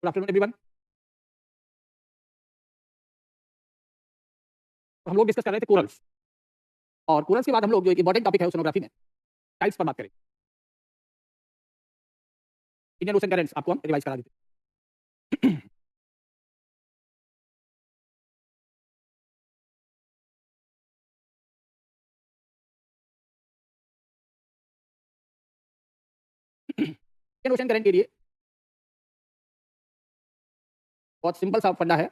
Good afternoon everyone. तो हम लोग डिस्कस कर रहे थे कोरल्स, और कोरल्स के बाद हम लोग जो एक इंपॉर्टेंट टॉपिक है ओशनोग्राफी में टाइप्स पर बात करें। इंडियन ओशन करेंट्स आपको हम रिवाइज करा देते हैं। इंडियन ओशन करंट के लिए बहुत सिंपल सा फंडा है।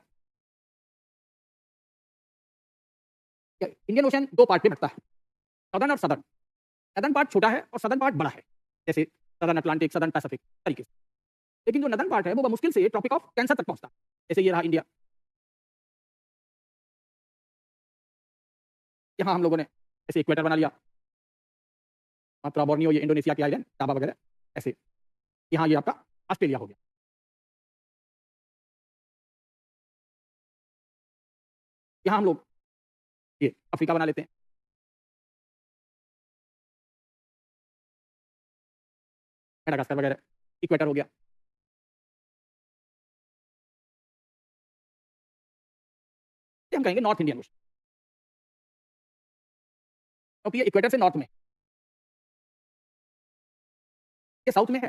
इंडियन ओशन दो पार्ट में बंटता है, सदर्न और सदर्न। सदर्न पार्ट छोटा है और सदर्न पार्ट बड़ा है, जैसे सदर्न अटलांटिक, सदर्न पैसिफिक तरीके से। लेकिन जो नदर्न पार्ट है वो मुश्किल से ट्रॉपिक ऑफ कैंसर तक पहुंचता है, जैसे ये रहा इंडिया। यहाँ हम लोगों ने ऐसे इक्वेटर बना लिया, मात्रा बोर्नियो, ये इंडोनेशिया के आइलैंड जावा वगैरह ऐसे। यहाँ ये आपका ऑस्ट्रेलिया हो गया। यहाँ हम लोग ये अफ्रीका बना लेते हैं। मेडागास्कर वगैरह इक्वेटर हो गया। ये हम कहेंगे नॉर्थ इंडियन ओशन, क्योंकि ये इक्वेटर से नॉर्थ में, ये साउथ में है,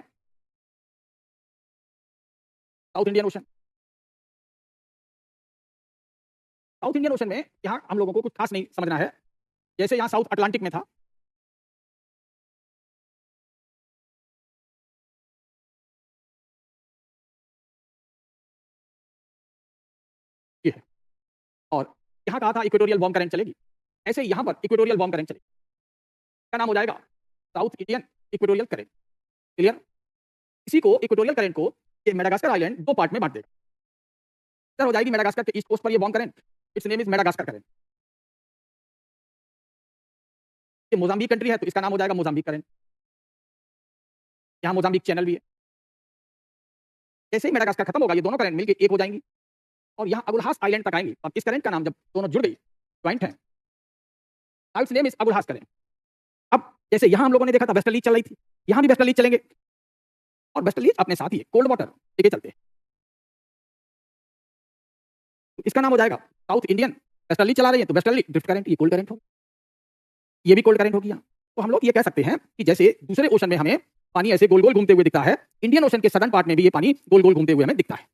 south Indian ocean. South Indian ocean में यहाँ हम लोगों को कुछ खास नहीं समझना है। जैसे यहाँ साउथ अटलांटिक में था, ये है, और यहाँ कहा था इक्वेटोरियल वार्म करंट चलेगी, ऐसे यहाँ पर इक्वेटोरियल वार्म करंट चलेगी। क्या नाम हो जाएगा? South Indian equatorial current. Clear? इसी को इक्वेटोरियल करंट को ये मेडागास्कर आइलैंड दो पार्ट में बांट देगा। सर हो जाएगी मेडागास्कर के ईस्ट कोस्ट पर ये warm current, it's name is Madagascar current. ये मोजाम्बिक कंट्री है तो इसका नाम हो जाएगा मोजाम्बिक करंट। यहाँ मोजाम्बिक चैनल भी है। जैसे ही मेडागास्कर खत्म होगा ये दोनों करंट मिलकर एक हो जाएंगी और यहाँ अगुलहास आइलैंड तक आएंगी। अब इस करंट का नाम जब दोनों जुड़ गई, ज्वाइंट है, it's name is Agulhas current. अब जैसे यहाँ हम लोगों ने देखा था वेस्टर्लीज चल रही थी, यहाँ भी वेस्टर्लीज चलेंगे, और वेस्टर्लीज अपने साथ ही है, कोल्ड वाटर लेके चलते हैं। तो इसका नाम हो जाएगा साउथ इंडियन। वेस्टर्ली चला रही है तो वेस्टर्ली ड्रिफ्ट करंट, ये कोल्ड करंट होगा, ये भी कोल्ड करंट होगी यहाँ। तो हम लोग ये कह सकते हैं कि जैसे दूसरे ओशन में हमें पानी ऐसे गोल गोल घूमते हुए दिखता है, इंडियन ओशन के सदर्न पार्ट में भी ये पानी गोल गोल घूमते हुए हमें दिखता है,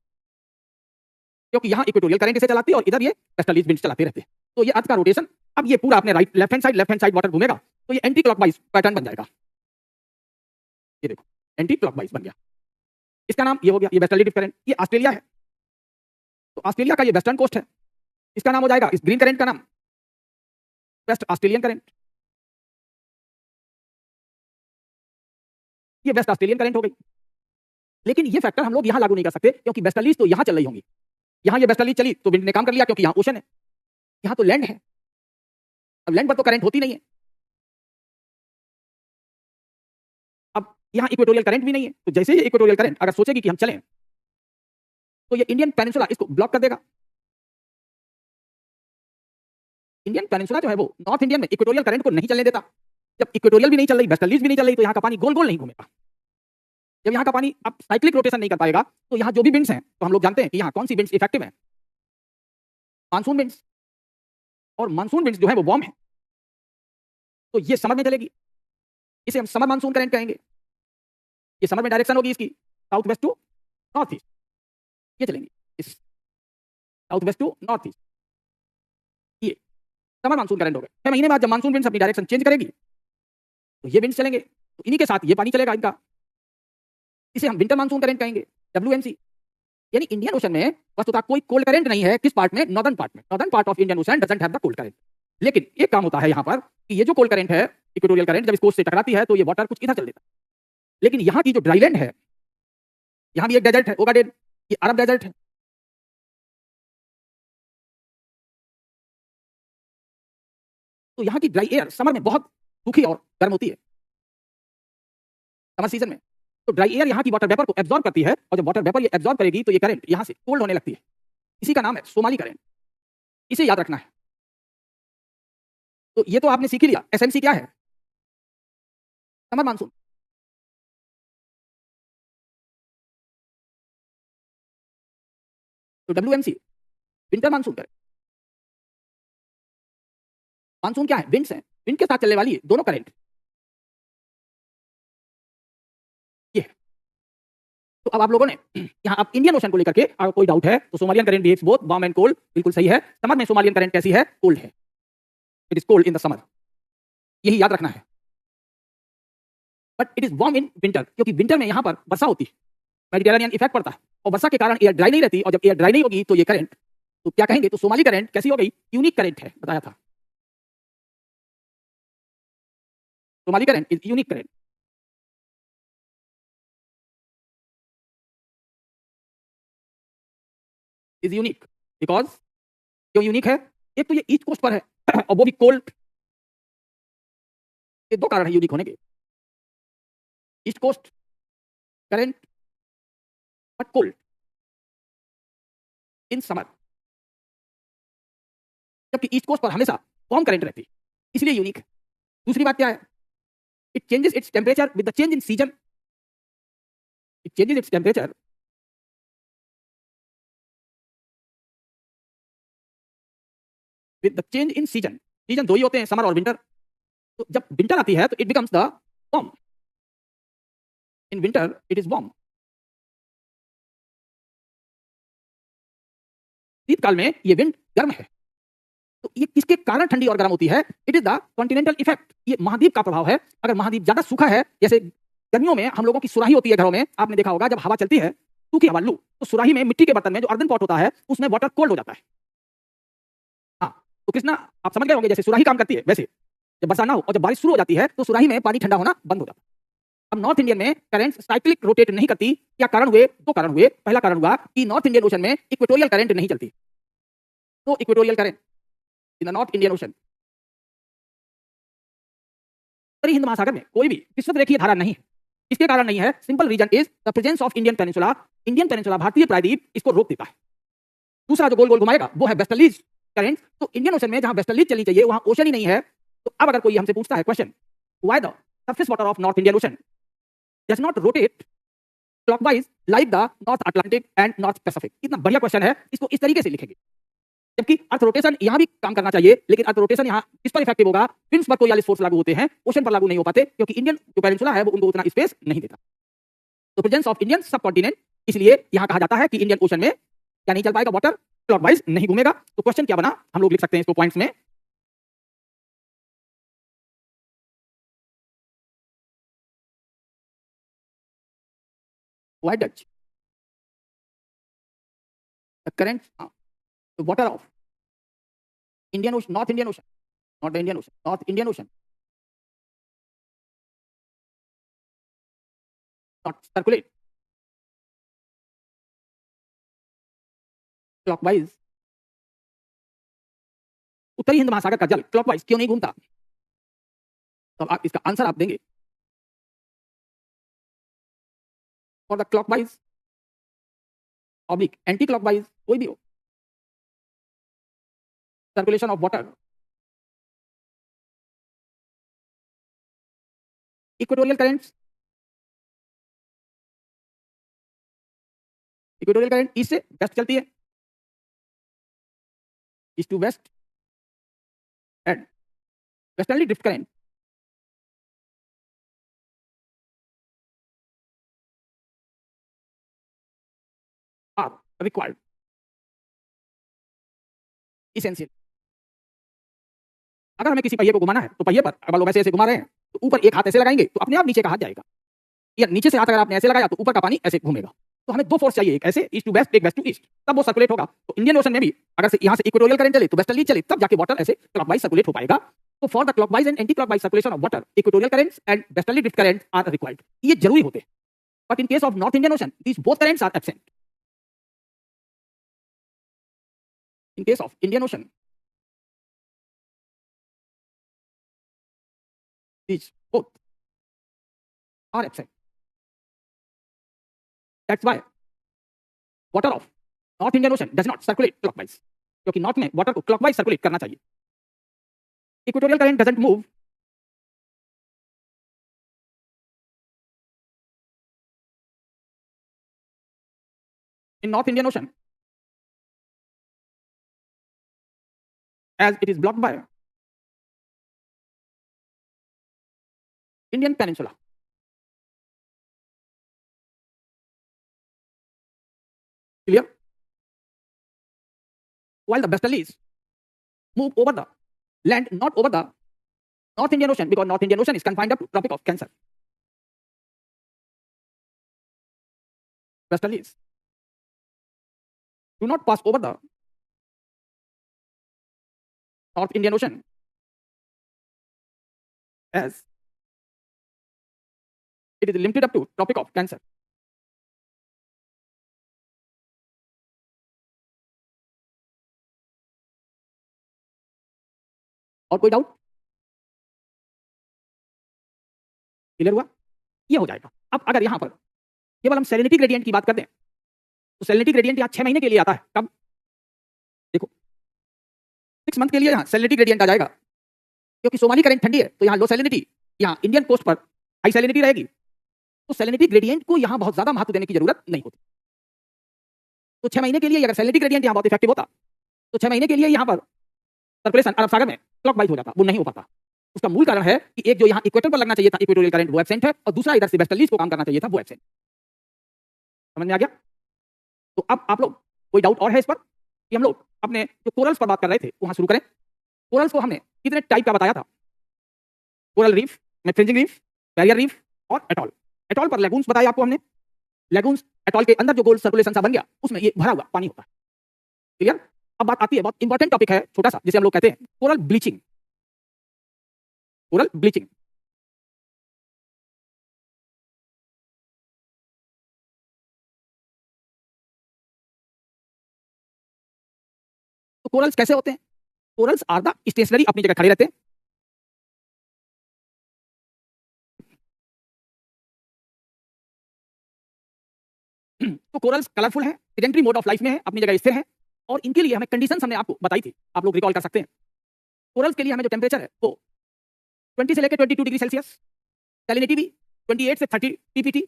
क्योंकि यहाँ इक्वेटोरियल करंट इसे चलाती है और इधर ये वेस्टर्लीज विंड चलाते रहते हैं। तो ये अर्थ का रोटेशन, अब ये पूरा अपने right left hand side water घूमेगा तो ये एंटी क्लॉकवाइज पैटर्न बन जाएगा। ये देखो एंटी क्लॉकवाइज बन गया। इसका नाम ये हो गया, ये वेस्टर्ली ड्रिफ्ट करंट। ये ऑस्ट्रेलिया है तो ऑस्ट्रेलिया का ये वेस्टर्न कोस्ट है, इसका नाम हो जाएगा, इस ग्रीन करंट का नाम वेस्ट ऑस्ट्रेलियन करंट। ये वेस्ट ऑस्ट्रेलियन करंट हो गई। लेकिन ये फैक्टर हम लोग यहाँ लागू नहीं कर सकते, क्योंकि वेस्टर्लीज तो यहाँ चल रही होंगी। यहाँ ये वेस्टर्लीज चली तो विंड ने काम कर लिया, क्योंकि यहाँ ओशन है, यहाँ तो लैंड है। अब लैंड पर तो करंट होती नहीं है। अब यहाँ इक्वेटोरियल करंट भी नहीं है, तो जैसे ही इक्वेटोरियल करंट अगर सोचेगी कि हम चलें तो ये इंडियन पेनिनसुला इसको ब्लॉक कर देगा। इंडियन पेनिनसुला जो है वो नॉर्थ इंडियन में इक्वेटोरियल करंट को नहीं चलने देता। जब इक्वेटोरियल भी नहीं चल रही, वेस्टर्लीज भी नहीं चल रही, तो यहाँ का पानी गोल गोल नहीं घूमेगा। जब यहाँ का पानी अब साइक्लिक रोटेशन नहीं कर पाएगा तो यहाँ जो भी विंड्स हैं, तो हम लोग जानते हैं कि यहाँ कौन सी विंड्स इफेक्टिव है, मानसून विंड्स। और मानसून विंड्स जो है वो वार्म है, तो ये समर में चलेगी, इसे हम समर मानसून करंट कहेंगे। ये समर में डायरेक्शन होगी इसकी south west to north east, ये चलेंगी इस south west to north east. ये समर मानसून करंट हो गए। 6 महीने बाद जब मानसून विंड्स अपनी डायरेक्शन चेंज करेगी तो ये विंड्स चलेंगे, तो इन्हीं के साथ ये पानी चलेगा इनका, इसे हम विंटर मानसून करंट कहेंगे, WMC। यानी इंडियन ओशन में वस्तुतः कोई कोल्ड करंट नहीं है। किस पार्ट में? नॉर्दर्न पार्ट में। Northern part of Indian ocean doesn't have the cold current. लेकिन एक काम होता है यहाँ पर कि ये जो कोल्ड करंट है, इक्वेटोरियल करंट, जब इस कोस्ट से टकराती है तो ये वाटर कुछ इधर चल देता है। लेकिन यहाँ की जो ड्राईलैंड है, यहाँ भी एक डेजर्ट है, ओगाडेन, ये अरब डेजर्ट है। तो यहाँ की ड्राई एयर समर में बहुत सूखी और गर्म होती है, समर सीजन में। तो ड्राई एयर यहाँ की वाटर वेपर को एब्जॉर्ब करती है, और जब वाटर वेपर ये एब्जॉर्ब करेगी तो ये करंट यहाँ से कोल्ड होने लगती है। इसी का नाम है सोमाली करंट, इसे याद रखना है। तो ये तो आपने सीख ही लिया, SMC क्या है? Summer monsoon. तो WMC winter monsoon current. Monsoon क्या है? विंड्स हैं, विंड के साथ चलने वाली दोनों करंट ये है। तो अब आप लोगों ने यहाँ आप इंडियन ओशन को लेकर के अगर कोई डाउट है तो Somalian current behaves both warm and cold, बिल्कुल सही है। समर में सोमालियन करंट कैसी है? कोल्ड है, it is cold in the summer, यही याद रखना है। But it is warm in winter, क्योंकि विंटर में यहाँ पर वर्षा होती है, मेडिटेरेनियन इफेक्ट पड़ता है और वर्षा के कारण एयर ड्राई नहीं रहती, और जब एयर ड्राई नहीं होगी तो ये करंट, तो क्या कहेंगे? तो सोमाली करंट कैसी हो गई? यूनिक करंट है, बताया था। Somali current is unique current. Is unique because, क्यों यूनिक है? एक तो ये ईस्ट कोस्ट पर है और वो भी कोल्ड, ये दो कारण है यूनिक होने के। East coast current but cold in summer, जबकि ईस्ट कोस्ट पर हमेशा वार्म करंट रहती है, इसलिए यूनिक है। दूसरी बात क्या है? It changes its temperature with the change in season, it changes its temperature with the change in season. Season दो ही होते हैं, समर और विंटर। तो जब विंटर आती है तो it becomes the warm, in winter it is warm. शीतकाल में ये विंड गर्म है। तो ये किसके कारण ठंडी और गर्म होती है? It is the continental effect, ये महाद्वीप का प्रभाव है। अगर महाद्वीप ज्यादा सूखा है, जैसे गर्मियों में हम लोगों की सुराही होती है घरों में, आपने देखा होगा जब हवा चलती है सूखी हवा लू, तो सुराही में मिट्टी के बर्तन में जो अर्दन पॉट होता है उसमें वाटर कोल्ड हो जाता है। हाँ, तो कृष्णा आप समझ गए होंगे, जैसे सुराही काम करती है वैसे जब बरसात ना हो और जब बारिश शुरू हो जाती है तो सुराही में पानी ठंडा होना बंद हो जाता है। अब नॉर्थ इंडियन में करंट साइक्लिक रोटेट नहीं करती। क्या कारण हुए? दो कारण हुए। पहला कारण हुआ कि नॉर्थ इंडियन ओशन में इक्वेटोरियल करंट नहीं चलती, तो equatorial current in the north Indian ocean, उत्तरी हिंद महासागर में कोई भी विषुवत रेखीय धारा नहीं है। इसके कारण नहीं है, simple reason is the presence of Indian peninsula. Indian peninsula, भारतीय प्रायद्वीप, इसको रोक देता है। दूसरा जो गोल गोल घुमाएगा वो है वेस्टर्लीज करंट। तो इंडियन ओशन में जहां वेस्टर्लीज चलनी चाहिए वहां ओशन ही नहीं है। तो अब अगर कोई हमसे पूछता है question, why the surface water of north Indian ocean does not rotate clockwise like the north Atlantic and north Pacific, इतना बढ़िया क्वेश्चन है, इसको इस तरीके से लिखेंगे। जबकि अर्थ रोटेशन यहां भी काम करना चाहिए, लेकिन अर्थ रोटेशन यहां किस पर इफेक्टिव होगा? विंड्स पर कोरियोलिस फोर्स लागू होते हैं, ओशन पर लागू नहीं हो पाते, क्योंकि इंडियन जो पेनिनसुला है वो उनको उतना स्पेस नहीं देता। तो प्रेजेंस ऑफ इंडियन सब कॉन्टिनेंट, इसलिए यहां कहा जाता है कि इंडियन ओशन में क्या नहीं चल पाएगा? वाटर क्लॉकवाइज नहीं घूमेगा। तो क्वेश्चन क्या बना? हम लोग लिख सकते हैं इसको पॉइंट्स में। Why Dutch the current, water of Indian ocean, north Indian ocean, not the Indian ocean, north Indian ocean not circulate clockwise. उत्तरी हिंद महासागर का जल क्लॉकवाइज क्यों नहीं घूमता? तो आप इसका आंसर आप देंगे for the clockwise oblique anticlockwise, कोई भी हो, circulation of water, equatorial currents, equatorial current east से वेस्ट चलती है, east to west, and westerly drift current are required, essential. अगर हमें किसी पहिए को घुमाना है तो पहिए पर अगर लोग ऐसे ऐसे घुमा रहे हैं तो ऊपर एक हाथ ऐसे लगाएंगे तो अपने आप नीचे का हाथ जाएगा, या नीचे से हाथ अगर आपने ऐसे लगाया तो ऊपर का पानी ऐसे घूमेगा। तो हमें दो फोर्स चाहिए, एक ऐसे ईस्ट टू वेस्ट, एक वेस्ट टू ईस्ट, तब वो सर्कुलेट होगा। तो इंडियन ओशन में भी अगर से यहाँ से इक्वेटोरियल करंट चले तो वेस्टर्ली चले, तब जाके वाटर ऐसे क्लॉकवाइज सर्कुलेट हो पाएगा। तो for the clockwise and anticlockwise circulation of water, equatorial currents and westerly drift current are required, ये जरूरी होते हैं। But in case of north Indian Ocean these both currents are absent. In case of Indian Ocean these both are absent. That's why water of North Indian Ocean does not circulate clockwise, क्योंकि north में water को clockwise circulate करना चाहिए। Equatorial current doesn't move in north Indian ocean as it is blocked by Indian Peninsula. Clear? While the westerlies move over the land, not over the North Indian Ocean, because North Indian Ocean is confined up to Tropic of Cancer. Westerlies do not pass over the North Indian Ocean, as it is limited up to Tropic of Cancer. और कोई doubt? Clear हुआ? ये हो जाएगा. अब अगर यहां पर केवल हम सैलिनिटी ग्रेडियंट की बात करते हैं तो सैलिनिटी ग्रेडियंट यहां 6 महीने के लिए आता है. कब? देखो 6 मंथ के लिए यहां सैलिनिटी ग्रेडियंट आ जाएगा, क्योंकि सोमाली करंट ठंडी है तो यहां लो सैलिनिटी, यहां इंडियन कोस्ट पर हाई सैलिनिटी रहेगी. तो सैलिनिटी ग्रेडियंट को यहां बहुत ज्यादा महत्व देने की जरूरत नहीं होती. तो 6 महीने के लिए अगर सैलिनिटी ग्रेडियंट यहां बहुत इफेक्टिव होता तो 6 महीने के लिए यहां पर सर्कुलेशन अरब सागर में क्लॉकवाइज हो जाता. वो नहीं हो पाता. उसका मूल कारण है कि एक जो यहां इक्वेटर पर लगना चाहिए था इक्वेटोरियल करंट वो एब्सेंट है, और दूसरा इधर से वेस्टर्लीज को काम करना चाहिए था वो एब्सेंट. समझ में आ गया? तो अब आप लोग कोई डाउट और है इस पर कि हम लोग अपने जो कोरल्स पर बात कर रहे थे वहां शुरू करें. कोरल्स को हमने कितने टाइप का बताया था? कोरल रीफ में फ्रिंजिंग रीफ, बैरियर रीफ और एटॉल. एटॉल पर लेगून्स बताया आपको हमने. लेगून्स एटॉल के अंदर जो गोल सर्कुलेशन सा बन गया उसमें ये भरा हुआ पानी होता है. क्लियर? अब बात आती है, बहुत इंपॉर्टेंट टॉपिक है छोटा सा, जिसे हम लोग कहते हैं कोरल ब्लीचिंग. Coral bleaching. तो कोरल्स कैसे होते हैं? कोरल्स आर द स्टेशनरी, अपनी जगह खड़े रहते हैं. तो कोरल्स कलरफुल हैं, सेडेंटरी मोड ऑफ लाइफ में है, अपनी जगह स्थिर हैं, और इनके लिए हमें कंडीशंस हमने आपको बताई थी, आप लोग रिकॉल कर सकते हैं. कोरल्स के लिए हमें जो टेम्परेचर है वो 20 से लेकर 22 डिग्री सेल्सियस, सैलिनिटी भी 28 से 30 पीपीटी,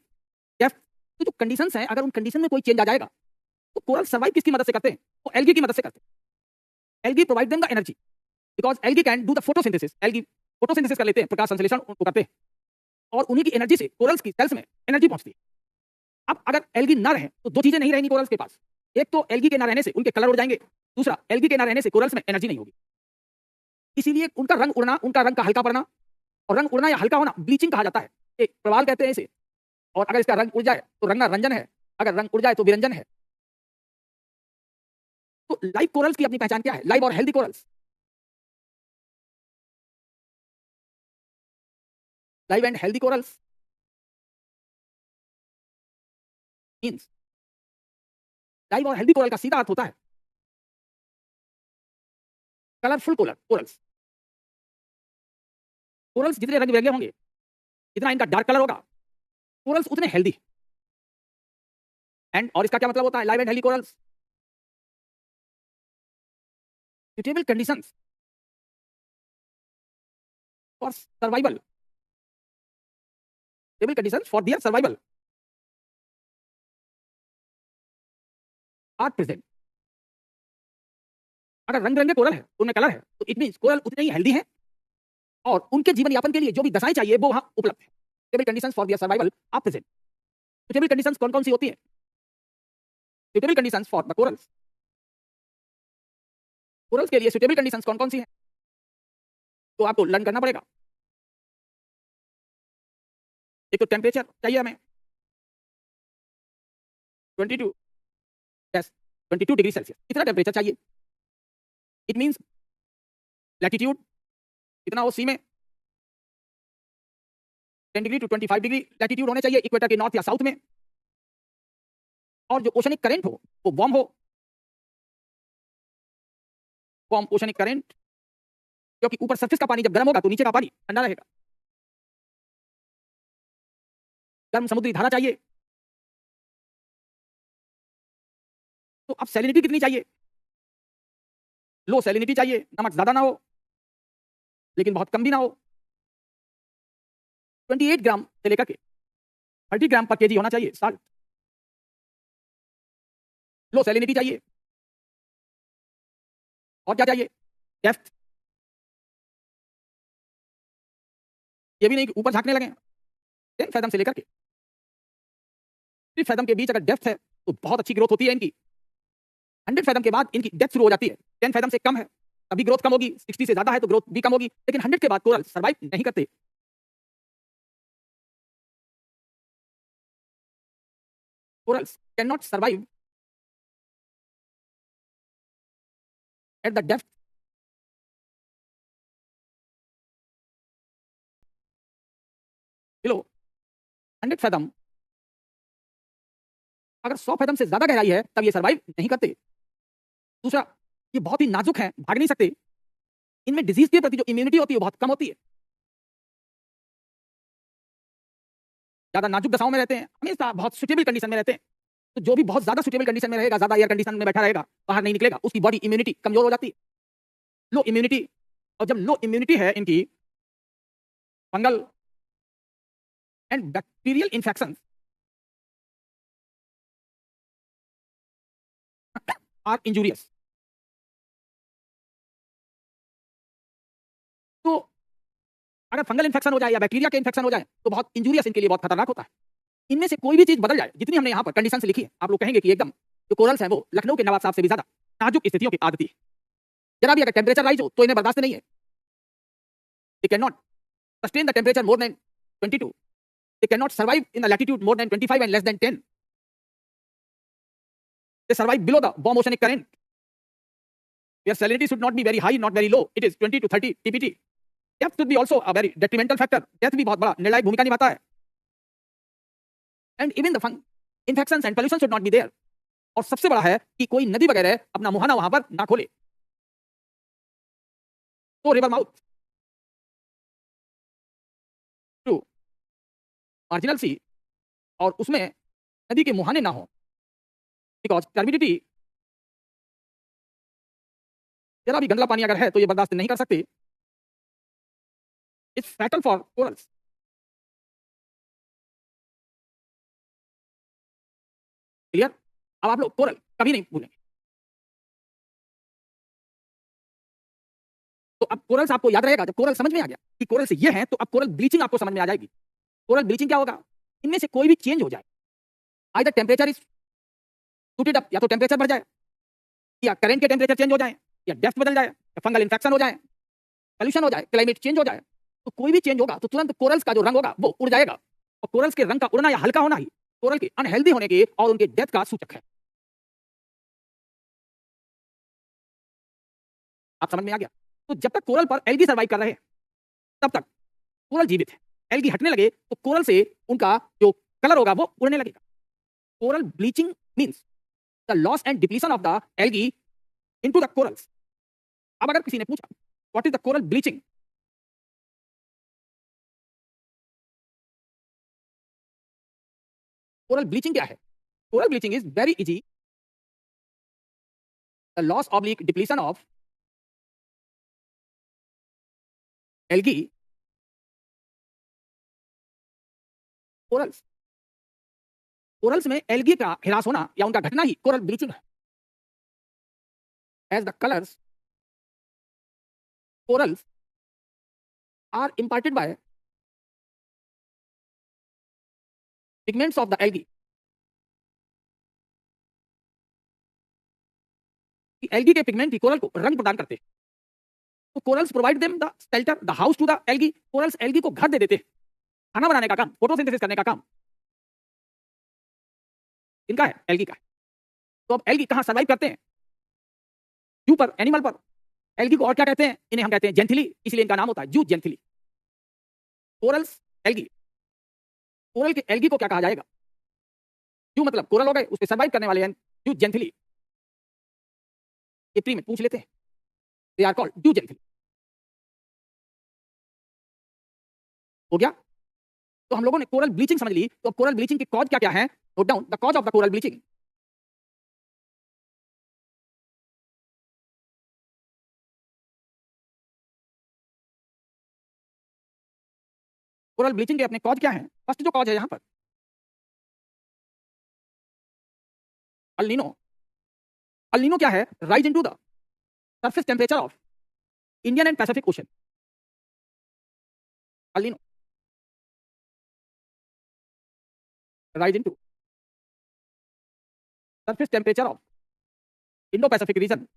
डेप्थ. तो जो कंडीशंस हैं, अगर उन कंडीशन में कोई चेंज आ जाएगा तो कोरल सर्वाइव किसकी मदद से करते हैं? वो एल्गी की मदद से करते हैं. Algae provide them the energy, because algae can do the photosynthesis. Algae photosynthesis कर लेते हैं, प्रकाश संश्लेषण उनको करते हैं, और उन्हीं की एनर्जी से कोरल्स की सेल्स में एनर्जी पहुंचती है. अब अगर एल्गी ना रहे तो दो चीजें नहीं रहेंगी कोरल्स के पास. एक तो एल्गी के ना रहने से उनके कलर उड़ जाएंगे, दूसरा एल्गी के ना रहने से कोरल्स में एनर्जी नहीं होगी. इसीलिए उनका रंग उड़ना, उनका रंग का हल्का पड़ना, और रंग उड़ना या हल्का होना ब्लीचिंग कहा जाता है. एक प्रवाल कहते हैं इसे. और अगर इसका रंग उड़ जाए तो रंग रंजन है, अगर रंग उड़ जाए तो विरंजन है. तो लाइव कोरल्स की अपनी पहचान क्या है? लाइव और healthy corals. Live and healthy corals means, live और हेल्दी कोरल का सीधा अर्थ होता है कलरफुल कोरल्स. कोरल्स जितने रंग बिरंगे होंगे, जितना इनका डार्क कलर होगा, कोरल्स उतने हेल्दी. एंड और इसका क्या मतलब होता है live and healthy corals? Suitable conditions for survival. Suitable conditions for their survival are present. अगर रंग बिरंगे कोरल है, उनमें कलर है, तो इट मींस कोरल उतने ही हेल्दी हैं, और उनके जीवन यापन के लिए जो भी दशाएं चाहिए वो वहां उपलब्ध है. Suitable conditions for their survival are present. Suitable conditions कौन कौन सी होती है? Suitable conditions for the corals. Corals के लिए सुटेबल कंडीशंस कौन कौन सी हैं तो आपको लर्न करना पड़ेगा. एक तो टेम्परेचर चाहिए हमें 22, यस 22 डिग्री सेल्सियस. इतना टेम्परेचर चाहिए. इट मींस लैटिट्यूड कितना हो सी में? 10 डिग्री टू 25 डिग्री लैटिट्यूड होने चाहिए इक्वेटर के नॉर्थ या साउथ में. और जो ओशनिक करंट हो वो वार्म हो, वार्म ओशनिक करंट, क्योंकि ऊपर सरफेस का पानी जब गर्म होगा तो नीचे का पानी ठंडा रहेगा. गर्म समुद्री धारा चाहिए. तो अब सैलिनिटी कितनी चाहिए? लो सैलिनिटी चाहिए, नमक ज्यादा ना हो लेकिन बहुत कम भी ना हो. 28 ग्राम से लेकर के 30 ग्राम पर केजी होना चाहिए साल्ट. लो सैलिनिटी चाहिए. और क्या चाहिए? डेप्थ, ये भी नहीं कि ऊपर झांकने लगे 10 फैथम से लेकर के 50 फैथम के बीच अगर डेप्थ है तो बहुत अच्छी ग्रोथ होती है इनकी। 100 फैथम के बाद इनकी डेप्थ शुरू हो जाती है। 10 फैथम से कम है तभी ग्रोथ कम होगी, 60 से ज्यादा है तो ग्रोथ भी कम होगी, लेकिन 100 के बाद कोरल सर्वाइव नहीं करते। Corals can not survive at the depth below 100 fathom. अगर 100 फैथम से ज्यादा गहराई है तब ये सर्वाइव नहीं करते। दूसरा, ये बहुत ही नाजुक है, भाग नहीं सकते। इनमें डिजीज के प्रति जो इम्यूनिटी होती है वो बहुत कम होती है, ज्यादा नाजुक दशाओं में रहते हैं, हमेशा बहुत सुटेबल कंडीशन में रहते हैं। तो जो भी बहुत ज्यादा सुटेबल कंडीशन में रहेगा, ज्यादा एयर कंडीशन में बैठा रहेगा, बाहर नहीं निकलेगा, उसकी बॉडी इम्यूनिटी कमजोर हो जाती है, लो इम्यूनिटी। और जब लो इम्यूनिटी है इनकी, fungal and bacterial infection are injurious. तो अगर फंगल इन्फेक्शन हो जाए या बैक्टीरिया के इन्फेक्शन हो जाए तो बहुत इंजूरियस, इनके लिए बहुत खतरनाक होता है। इनमें से कोई भी चीज बदल जाए, जितनी हमने यहाँ पर कंडीशन से लिखी है, आप लोग कहेंगे कि एकदम जो कोरल्स हैं वो लखनऊ के नवाब साहब से भी ज्यादा नाजुक स्थितियों की आदती है। जरा भी अगर टेम्परेचर राइज हो तो इन्हें बर्दाश्त नहीं है। They can not sustain the temperature more than 22। They can not survive in the latitude more than 25 and less than 10। They survive below the warm oceanic current where salinity should not be very high, not very low. It is 20 to 30 TPT. Death could be also a very detrimental factor. Death भी बहुत बड़ा निर्णायक भूमिका निभाता है। And even the infections and pollution should not be there. और सबसे बड़ा है कि कोई नदी वगैरह अपना मुहाना वहां पर ना खोले। तो रिवर माउथ टू मार्जिनल सी और उसमें नदी के मुहाने ना हो, बिकॉज टर्बिडिटी, जरा भी गंदला पानी अगर है तो ये बर्दाश्त नहीं कर सकते। It's fatal for corals. Clear? अब आप लोग कोरल कभी नहीं भूलेंगे। तो अब कोरल्स आपको याद रहेगा, जब कोरल समझ में आ गया कि कोरल से ये है तो अब कोरल ब्लीचिंग आपको समझ में आ जाएगी। कोरल ब्लीचिंग क्या होगा? इनमें से कोई भी चेंज हो जाए, either temperature is suited up, या तो टेम्परेचर बढ़ जाए, या करंट के टेम्परेचर चेंज हो जाए, या डेप्थ बदल जाए, या फंगल इन्फेक्शन हो जाए, पोल्यूशन हो जाए, क्लाइमेट चेंज हो जाए, तो कोई भी चेंज होगा तो तुरंत कोरल्स का जो रंग होगा वो उड़ जाएगा। और कोरल्स के रंग का उड़ना या हल्का होना ही कोरल के अनहेल्दी होने के और उनके डेथ का सूचक है। आप समझ में आ गया? तो जब तक कोरल पर एल्गी सर्वाइव कर रहे हैं तब तक कोरल जीवित है। एल्गी हटने लगे तो कोरल से उनका जो कलर होगा वो उड़ने लगेगा। Coral bleaching means the loss and depletion of the algae into the corals. अब अगर किसी ने पूछा what is the coral bleaching, coral bleaching क्या है? Coral bleaching is very easy, the loss oblique depletion of algae corals. Corals में algae का ह्रास होना या उनका घटना ही कोरल ब्लीचिंग है। As the colours corals are imparted by pigments of the algae। Algae के पिगमेंट ही कोरल को रंग प्रदान करते हैं। तो corals provide them the shelter, the house to the algae. Corals algae को घर दे देते हैं, खाना बनाने का काम, फोटोसिंथेसिस करने का काम इनका है, एल्गी का है। तो अब एल्गी कहां सर्वाइव करते हैं? जू पर, एनिमल पर। एल्गी को और क्या कहते हैं? इन्हें हम कहते हैं जेंथिली, इसलिए इनका नाम होता है जू जेंथिली। कोरल्स एल्गी, कोरल के एल्गी को क्या कहा जाएगा? जू मतलब कोरल हो गए, उस पर सर्वाइव करने वाले हैं जू जेंथिली। ये प्री में पूछ लेते हैं, दे आर कॉल्ड जू जेंथिली। हो गया? तो हम लोगों ने कोरल ब्लीचिंग समझ ली। तो अब कोरल ब्लीचिंग की कॉज क्या क्या है? Note down the cause of the coral bleaching. Coral bleaching के अपने कॉज क्या है? फर्स्ट जो कॉज है यहां पर अल नीनो। अल नीनो क्या है? Rise into the surface temperature of Indian and Pacific Ocean, El Nino, rise into surface temperature of Indo Pacific region,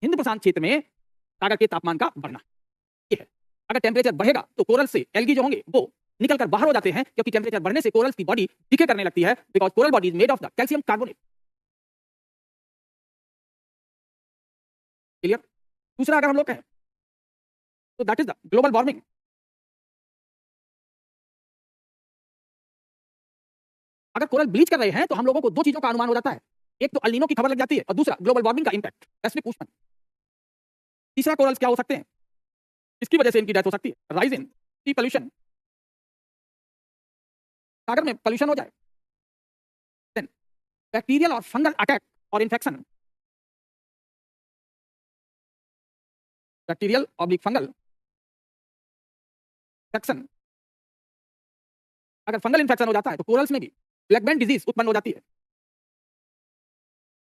Hind प्रशांत क्षेत्र में सागर के तापमान का बढ़ना। ये है, अगर टेम्परेचर बढ़ेगा तो कोरल से एल्गी जो होंगे वो निकलकर बाहर हो जाते हैं, क्योंकि टेम्परेचर बढ़ने से कोरल्स की बॉडी डिके करने लगती है, because coral body is made of the calcium carbonate. Clear? दूसरा अगर हम लोग कहें तो that is the global warming. अगर कोरल ब्लीच कर रहे हैं तो हम लोगों को दो चीजों का अनुमान हो जाता है, एक तो अल नीनो की खबर लग जाती है और दूसरा ग्लोबल वार्मिंग का इंपैक्ट, पैसिफिक ओशन। तीसरा कोरल्स क्या हो सकते हैं, इसकी वजह से इनकी डेथ हो सकती है, राइज इन सी पोल्यूशन। सागर में पोल्यूशन हो जाए, देन बैक्टीरियल और फंगल अटैक और infection, bacterial oblique fungal infection. अगर फंगल इन्फेक्शन हो जाता है तो कोरल्स में भी ब्लैक बैंड डिजीज उत्पन्न हो जाती है।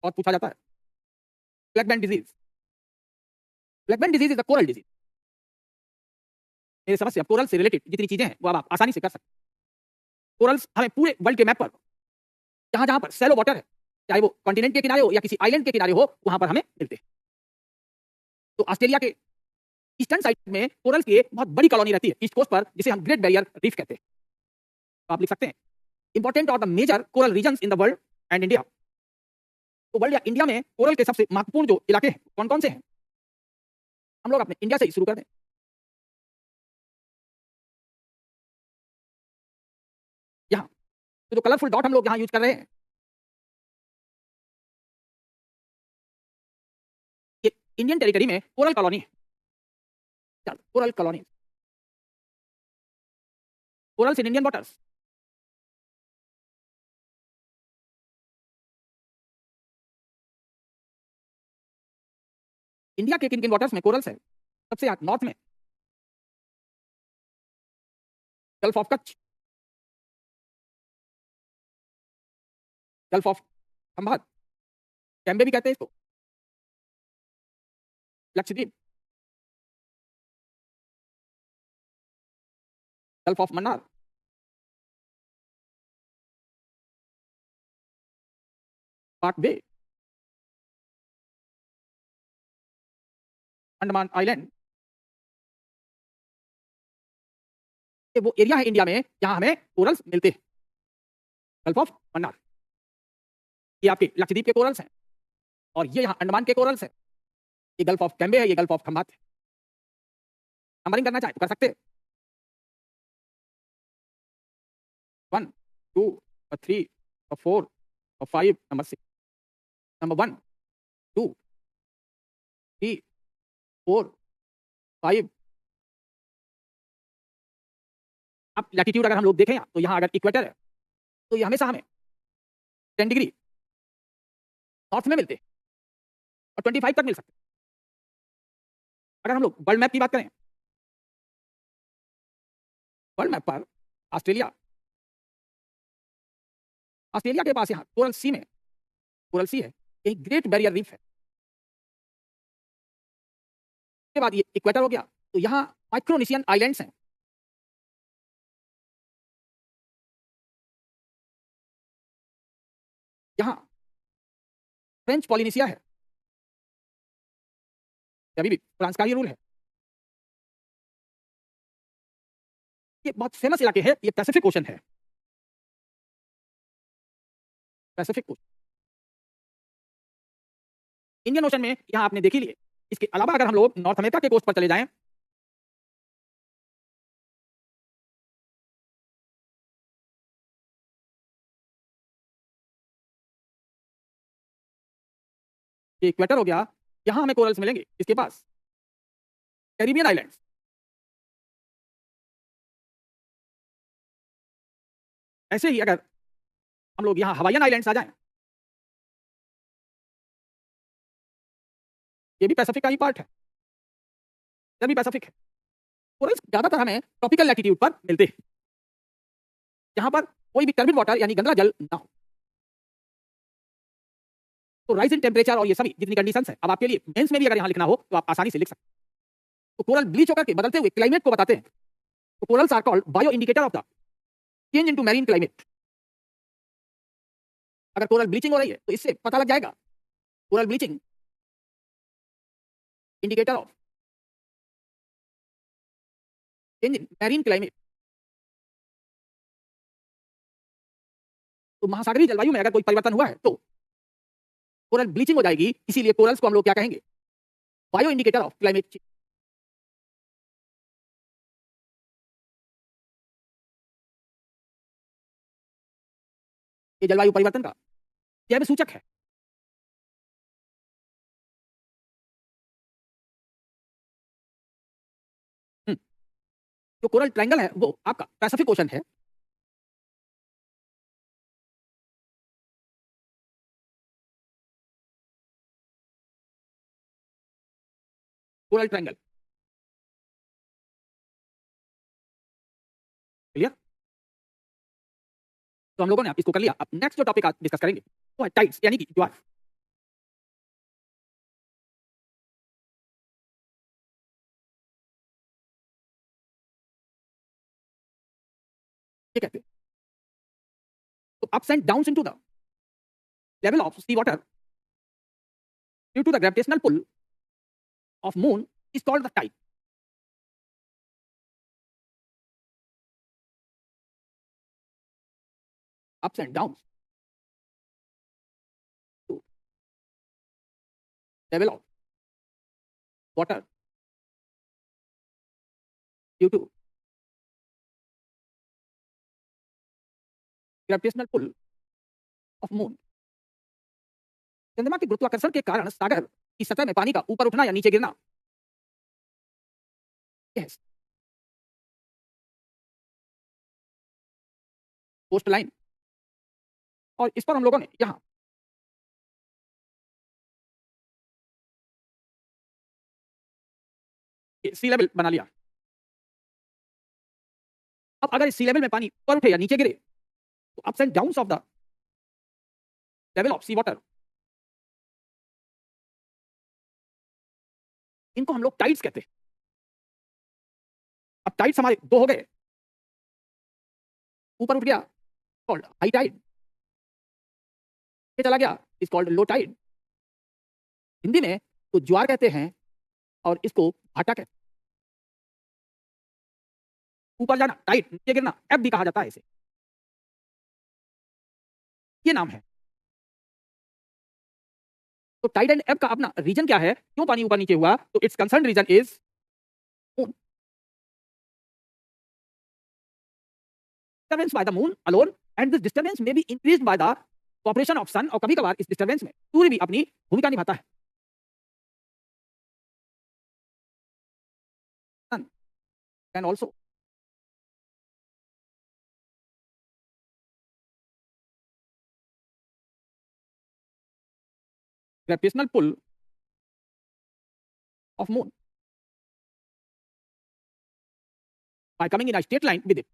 और पूछा जाता है black band disease, black band disease is the coral disease. मेरी समझ से अब कोरल से रिलेटेड जितनी चीजें हैं वो अब आप आसानी से कर सकते हैं। कोरल्स हमें पूरे वर्ल्ड के मैप पर जहां जहां पर सैलो वाटर है, चाहे वो कॉन्टिनेंट के किनारे हो या किसी आइलैंड के किनारे हो, वहां पर हमें मिलते हैं। तो ऑस्ट्रेलिया के ईस्टर्न साइड में कोरल्स की बहुत बड़ी कॉलोनी रहती है ईस्ट कोस्ट पर, जिसे हम ग्रेट बैरियर रीफ कहते हैं। तो आप लिख सकते हैं इंपॉर्टेंट और the major coral regions in the world and India. तो वर्ल्ड या इंडिया में कोरल के सबसे महत्वपूर्ण जो इलाके हैं कौन कौन से हैं, हम लोग अपने इंडिया से ही शुरू कर दें। यहाँ तो जो कलरफुल डॉट हम लोग यहाँ यूज कर रहे हैं, ये इंडियन टेरिटरी में कोरल कॉलोनी है। Coral colony, corals in Indian waters. India के किन किन वाटर्स में कोरल्स है, सबसे नॉर्थ में gulf of Kutch, gulf of Khambhat, Cambay भी कहते हैं इसको, लक्षद्वीप, गल्फ ऑफ मन्नार, पाक बे, अंडमान आइलैंड। ये वो एरिया है इंडिया में जहां हमें कोरल्स मिलते हैं। गल्फ ऑफ मन्नार, ये आपके लक्षद्वीप के कोरल्स हैं, और ये यहाँ अंडमान के कोरल्स हैं। ये गल्फ ऑफ कैम्बे है, ये गल्फ ऑफ खंभात है। नंबरिंग करना चाहे तो कर सकते हैं, 1 2 और 3 और 4 और 5, नंबर 6, नंबर 1 2 3 4 5। अब लैटिट्यूड अगर हम लोग देखें तो यहाँ अगर इक्वेटर है तो ये हमेशा हमें 10 डिग्री नॉर्थ में मिलते हैं और 25 तक मिल सकते हैं। अगर हम लोग वर्ल्ड मैप की बात करें, वर्ल्ड मैप पर ऑस्ट्रेलिया, ऑस्ट्रेलिया के पास यहाँ कोरल सी में, कोरल सी है, यही ग्रेट बैरियर रीफ है। उसके बाद ये इक्वेटर हो गया, तो यहाँ माइक्रोनेशियन आइलैंड्स हैं। यहाँ फ्रेंच पॉलिनेशिया है, अभी भी फ्रांस का ही रूल है। ये बहुत फेमस इलाके हैं, ये पैसिफिक ओशन है, पैसिफिक ओशन। इंडियन ओशन में यहाँ आपने देखी लिए। इसके अलावा अगर हम लोग नॉर्थ अमेरिका के कोस्ट पर चले जाएं, ये इक्वेटर हो गया, यहाँ हमें कोरल्स मिलेंगे। इसके पास कैरिबियन आइलैंड्स, ऐसे ही अगर हम लोग यहाँ हवाईयन आइलैंड्स आ जाएं, ये भी पैसिफिक का ही पार्ट है, इधर भी पैसिफिक है। कोरल्स ज्यादातर हमें ट्रॉपिकल लैटिट्यूड पर मिलते हैं, जहां पर कोई भी टर्बिड वाटर यानी गंदा जल ना हो। तो राइज इन टेम्परेचर और ये सभी जितनी कंडीशंस है, अब आपके लिए मेंस में भी अगर यहाँ लिखना हो तो आप आसानी से लिख सकते हैं। तो कोरल ब्लीच होकर के बदलते हुए क्लाइमेट को बताते हैं। तो corals are called bioindicator of the change into marine climate. अगर कोरल ब्लीचिंग हो रही है तो इससे पता लग जाएगा coral bleaching indicator of change in marine climate. तो महासागरीय जलवायु में अगर कोई परिवर्तन हुआ है तो कोरल ब्लीचिंग हो जाएगी, इसीलिए कोरल्स को हम लोग क्या कहेंगे, bio indicator of climate change. ये जलवायु परिवर्तन का जैव सूचक है। जो कोरल ट्रायंगल है वो आपका पैसिफिक ओशन है। Coral triangle clear. तो हम लोगों ने इसको कर लिया। अब नेक्स्ट जो टॉपिक आज डिस्कस करेंगे वो है टाइड्स, यानी कि ज्वार। ये कहते हैं तो ups and downs into the level of sea water due to the gravitational pull of moon is called the tide. Ups and downs to level of water due to gravitational pull of moon. चंद्रमा के गुरुत्वाकर्षण के कारण सागर की सतह में पानी का ऊपर उठना या नीचे गिरना यस कोस्ट लाइन। और इस पर हम लोगों ने यहां सी लेवल बना लिया। अब अगर इस सी लेवल में पानी ऊपर उठे या नीचे गिरे तो ups and downs of the level of sea water, इनको हम लोग टाइड्स कहते हैं। अब टाइड्स हमारे दो हो गए, ऊपर उठ गया कॉल्ड हाई टाइड, ये चला गया is called low tide. Hindi में तो ज्वार कहते हैं और इसको भाटा कहते हैं। ऊपर जाना टाइड, नीचे गिरना एब भी कहा जाता है इसे, ये नाम है। तो टाइड एंड एब का अपना रीजन क्या है, क्यों पानी ऊपर नीचे हुआ, तो it's concern reason is disturbance by the moon alone and this disturbance may be increased by the cooperation of sun। और कभी कभार इस डिस्टर्बेंस में सूर्य भी अपनी भूमिका निभाता है। sun can also gravitational pull of moon by coming in a straight line with it।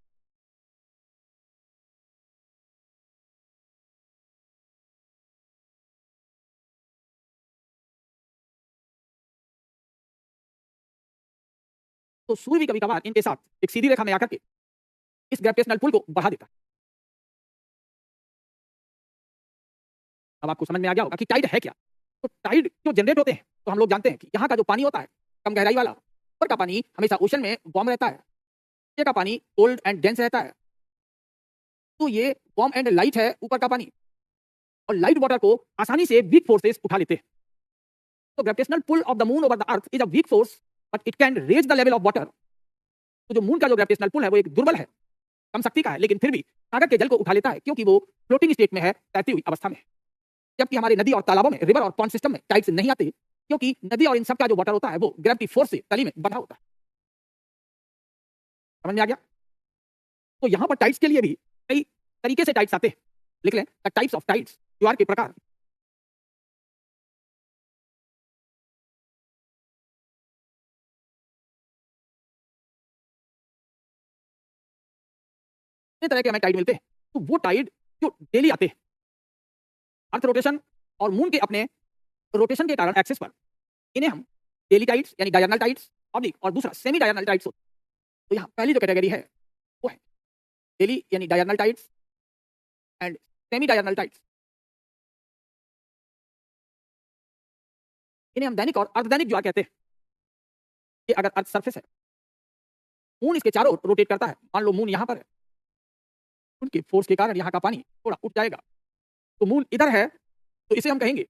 तो सूर्य भी कभी कभार इनके साथ एक सीधी रेखा में आकर के इस ग्रेविटेशनल पुल को बढ़ा देता है। अब आपको समझ में आ गया होगा कि टाइड है क्या। तो टाइड जो जनरेट होते हैं तो हम लोग जानते हैं कि यहाँ का जो पानी होता है कम गहराई वाला, ऊपर का पानी हमेशा ओशन में वार्म रहता है, नीचे का पानी कोल्ड एंड डेंस रहता है। तो ये वार्म एंड लाइट है ऊपर का पानी, और लाइट वाटर को आसानी से वीक फोर्सेस उठा लेते हैं। तो gravitational pull of the moon over the earth is a weak force but it can raise the level of water. तो जो मून का जो ग्रेविटेशनल पुल है वो एक दुर्बल है, कम शक्ति का है, लेकिन फिर भी सागर के जल को उठा लेता है क्योंकि वो फ्लोटिंग स्टेट में है, तैरती हुई अवस्था में। जबकि हमारे नदी और तालाबों में, रिवर और पॉन्ड सिस्टम में टाइड्स नहीं आते क्योंकि नदी और इन सब का जो वाटर होता है वो ग्रेविटी फोर्स से तली में बंधा होता है। समझ में आ गया। तो यहां पर टाइड्स के लिए भी कई तरीके से टाइड्स आते हैं, लिख लें द टाइप्स ऑफ टाइड्स, ज्वार के प्रकार। तरह के हमें टाइड मिलते हैं। तो वो टाइड जो डेली आते हैं, अर्थ रोटेशन और मून के अपने रोटेशन के कारण एक्सिस पर, इन्हें हम डेली टाइड्स यानी डायरनल टाइड्स ऑब्लिक और दूसरा सेमी डायरनल टाइड्स होते हैं। तो यहाँ पहली जो कैटेगरी है वो है डेली यानी diurnal tides and semi diurnal tides. इन्हें हम दैनिक और अर्धदैनिक ज्वार कहते हैं। ये अगर अर्थ सरफेस है, मून इसके चारों ओर रोटेट करता है, मान लो मून यहाँ पर है, उनके फोर्स के कारण यहाँ का पानी थोड़ा उठ जाएगा, तो मून इधर है तो इसे हम कहेंगे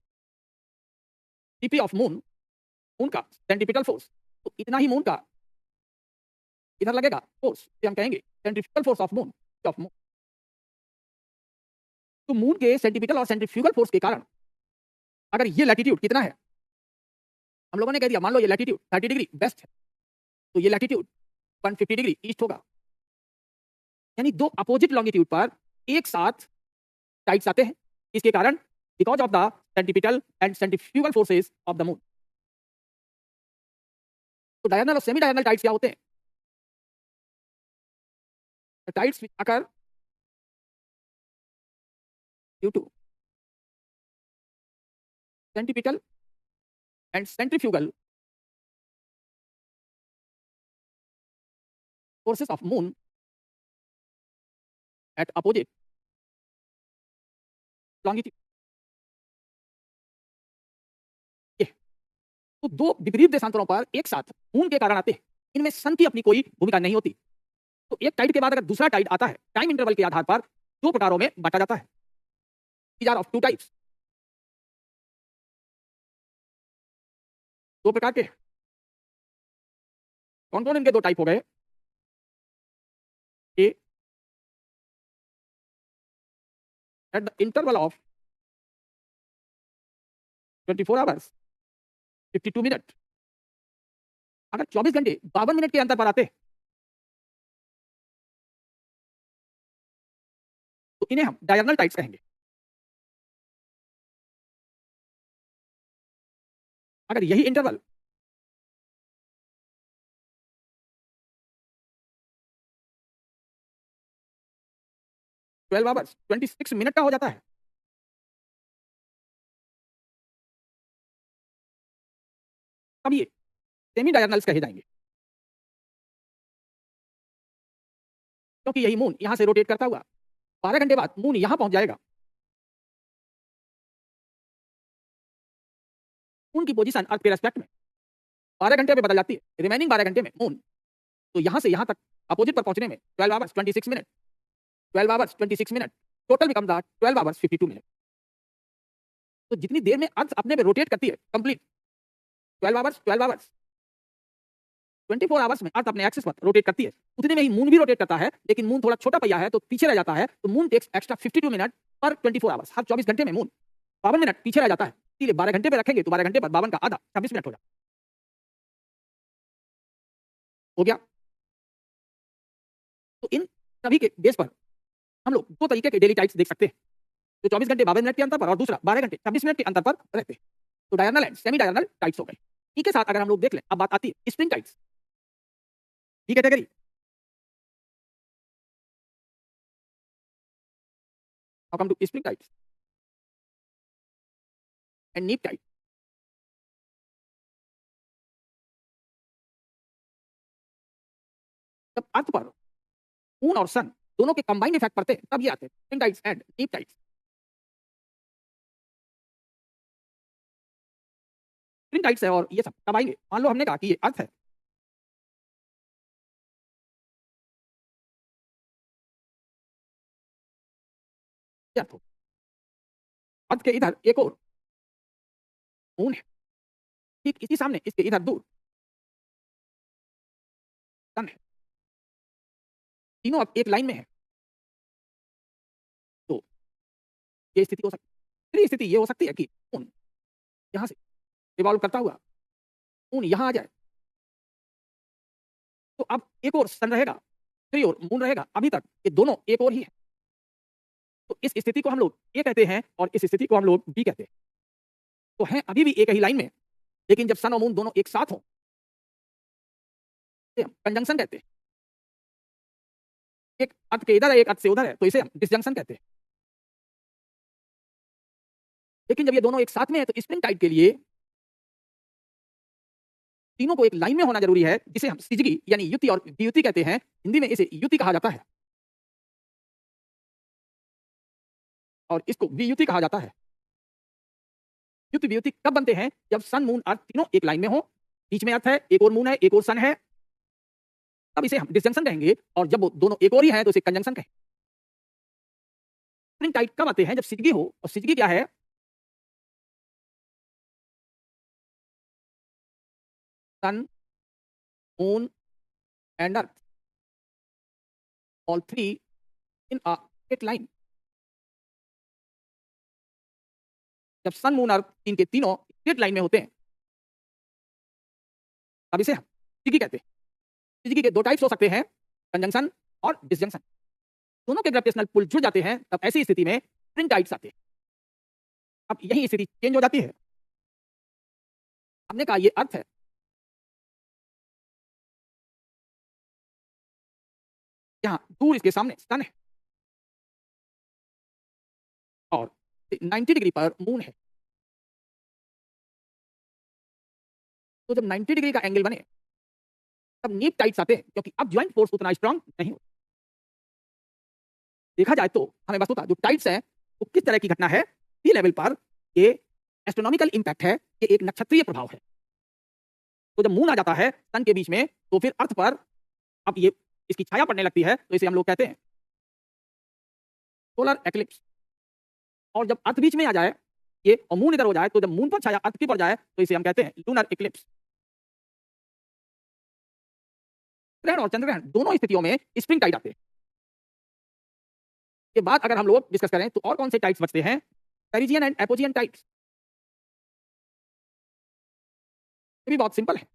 टीपी ऑफ मून, मून का सेंट्रीपिटल फोर्स। तो इतना ही मून का इधर लगेगा फोर्स, इसे हम कहेंगे centrifugal force of moon, of moon. तो मून के सेंट्रीपिटल और सेंट्रीफ्यूगल फोर्स के कारण अगर ये लैटिट्यूड कितना है, हम लोगों ने कह दिया मान लो ये लैटिट्यूड 30 डिग्री वेस्ट है, तो ये लैटिट्यूड 150 डिग्री ईस्ट होगा। यानी दो अपोजिट लॉन्गिट्यूड पर एक साथ टाइड्स आते हैं, इसके कारण because of the centripetal and centrifugal forces of the moon. तो डायरनल और सेमी डायरनल टाइड्स क्या होते हैं? The tides which occur due to centripetal and centrifugal forces of moon at opposite longitude। ये तो दो विपरीत देशांतरों पर एक साथ मून के कारण आते हैं, इनमें सन की अपनी कोई भूमिका नहीं होती। तो एक टाइड के बाद अगर दूसरा टाइड आता है, टाइम इंटरवल के आधार पर दो प्रकारों में बांटा जाता है। These are of two types। दो प्रकार के कौन कौन इनके दो टाइप हो गए? A at the interval of 24 hours 52 minute, अगर 24 घंटे 52 मिनट के अंतर पर आते हैं तो इन्हें हम डायरनल टाइड्स कहेंगे। अगर यही इंटरवल 12 आवर्स 26 मिनट का हो जाता है, तब ये सेमी डायरनल्स कहे जाएंगे, क्योंकि यही मून यहां से रोटेट करता हुआ 12 घंटे बाद मून यहां पहुंच जाएगा। मून की पोजीशन अर्थ के रेस्पेक्ट में 12 घंटे पे बदल जाती है। रिमेनिंग 12 घंटे में मून तो यहां से यहां तक अपोजिट पर पहुंचने में 12 hours 26 minute, 12 hours 26 minute total become the 12 hours 52 minute. तो जितनी देर में अर्थ अपने पे रोटेट करती है कंप्लीट 12 आवर्स 24 आवर्स में अर्थ अपने एक्सिस पर रोटेट करती है, उतने में ही मून भी रोटेट करता है, लेकिन मून थोड़ा छोटा पहिया है तो पीछे रह जाता है। तो मून टेक्स एक्स्ट्रा 52 मिनट पर 24 आवर्स, हर 24 घंटे में मून 52 मिनट पीछे रह जाता है। इसलिए 12 घंटे पे रखेंगे तो 12 घंटे पर 52 का आधा 26 मिनट हो जाता हो गया। तो इन सभी के बेस पर हम लोग दो तरीके के डेली टाइड्स देख सकते हैं, जो 24 घंटे 52 मिनट के अंतर पर और दूसरा 12 घंटे 26 मिनट के अंतर पर रहते हैं। तो diurnal and semi diurnal tides हो गए। इनके साथ अगर हम लोग देख लें, अब बात आती है स्प्रिंग टाइड्स की category. Now come to spring tides and neap tide। जब अर्थ पर मून और सन दोनों के कंबाइंड इफेक्ट पड़ते हैं तब ये आते हैं स्प्रिंग टाइड्स एंड नीप टाइड्स। स्प्रिंग टाइड्स है और ये सब कब आएंगे? मान लो हमने कहा कि ये अर्थ है, ये अर्थ हो, अर्थ के इधर एक और मून है, ठीक इसी सामने इसके इधर दूर सन है, तीनों अब एक लाइन में है। तो ये स्थिति हो सकती है। फिर स्थिति ये हो सकती है कि मून यहां से रिवॉल्व करता हुआ मून यहां आ जाए, तो अब एक और सन रहेगा, फिर और मून रहेगा, अभी तक ये दोनों एक और ही है। तो इस स्थिति को हम लोग ए कहते हैं और इस स्थिति को हम लोग बी कहते हैं। तो हैं अभी भी एक ही लाइन में, लेकिन जब सन और मून दोनों एक साथ हों हम कंजंक्शन कहते हैं। एक अर्थ के इधर है एक अर्थ से उधर है तो इसे हम डिसजंक्शन कहते हैं। लेकिन जब ये दोनों एक साथ में है तो स्प्रिंग टाइट के लिए तीनों को एक लाइन में होना जरूरी है, जिसे हम सिजगी यानी युति और वियुति कहते हैं। हिंदी में इसे युति कहा जाता है और इसको वियुति कहा जाता है। युति वियुति कब बनते हैं? जब सन मून अर्थ तीनों एक लाइन में हो, बीच में अर्थ है, एक और मून है, एक और सन है, तब इसे हम डिसजंक्शन कहेंगे। और जब वो दोनों एक और ही है तो इसे कंजंक्शन कहेंगे। स्प्रिंग टाइट कब आते हैं? जब सिजगी हो। और सिजगी क्या है? Sun, moon and earth all three in a straight line. जब सन मून अर्थ इनके तीनों स्ट्रेट लाइन में होते हैं तब इसे हम सिजगी कहते हैं। सिजगी के दो टाइप्स हो सकते हैं, कंजंक्शन और डिसजंक्शन। दोनों के ग्रेविटेशनल पुल जुड़ जाते हैं तब ऐसी स्थिति में स्प्रिंग टाइट्स आते हैं। अब यही स्थिति चेंज हो जाती है। हमने कहा ये अर्थ है, यहाँ दूर इसके सामने सन है और 90 डिग्री पर मून है। तो जब 90 डिग्री का एंगल बने तब नीप टाइट्स आते हैं, क्योंकि अब ज्वाइंट फोर्स उतना स्ट्रांग नहीं होता। देखा जाए तो हमें बस होता जो टाइट्स है वो किस तरह की घटना है। सी लेवल पर ये एस्ट्रोनॉमिकल इंपैक्ट है, ये एक नक्षत्रीय प्रभाव है। तो जब मून आ जाता है सन के बीच में तो फिर अर्थ पर अब ये इसकी छाया पड़ने लगती है, तो इसे हम लोग कहते हैं सोलर एक्लिप्स। और जब अर्थ बीच में आ जाए ये और मून इधर हो जाए, तो जब मून पर छाया अर्थ की पड़ जाए तो इसे हम कहते हैं लूनर इक्लिप्स। ग्रहण और चंद्रग्रहण दोनों स्थितियों में स्प्रिंग टाइट आते हैं। के बाद अगर हम लोग डिस्कस करें तो और कौन से टाइट्स बचते हैं? Perigean and apogean tides. ये भी बहुत सिंपल है।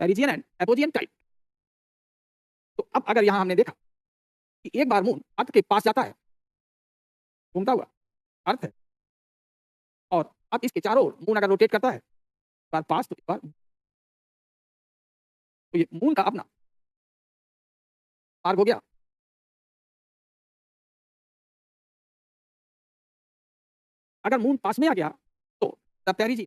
Perigean and apogean tide. तो अब अगर यहां हमने देखा कि एक बार मून अर्थ के पास जाता है, घूमता हुआ अर्थ है, और अब इसके चारों ओर मून अगर रोटेट करता है, एक बार पास तो एक बार, तो ये मून का अपना मार्ग हो गया। अगर मून पास में आ गया तो the perigean,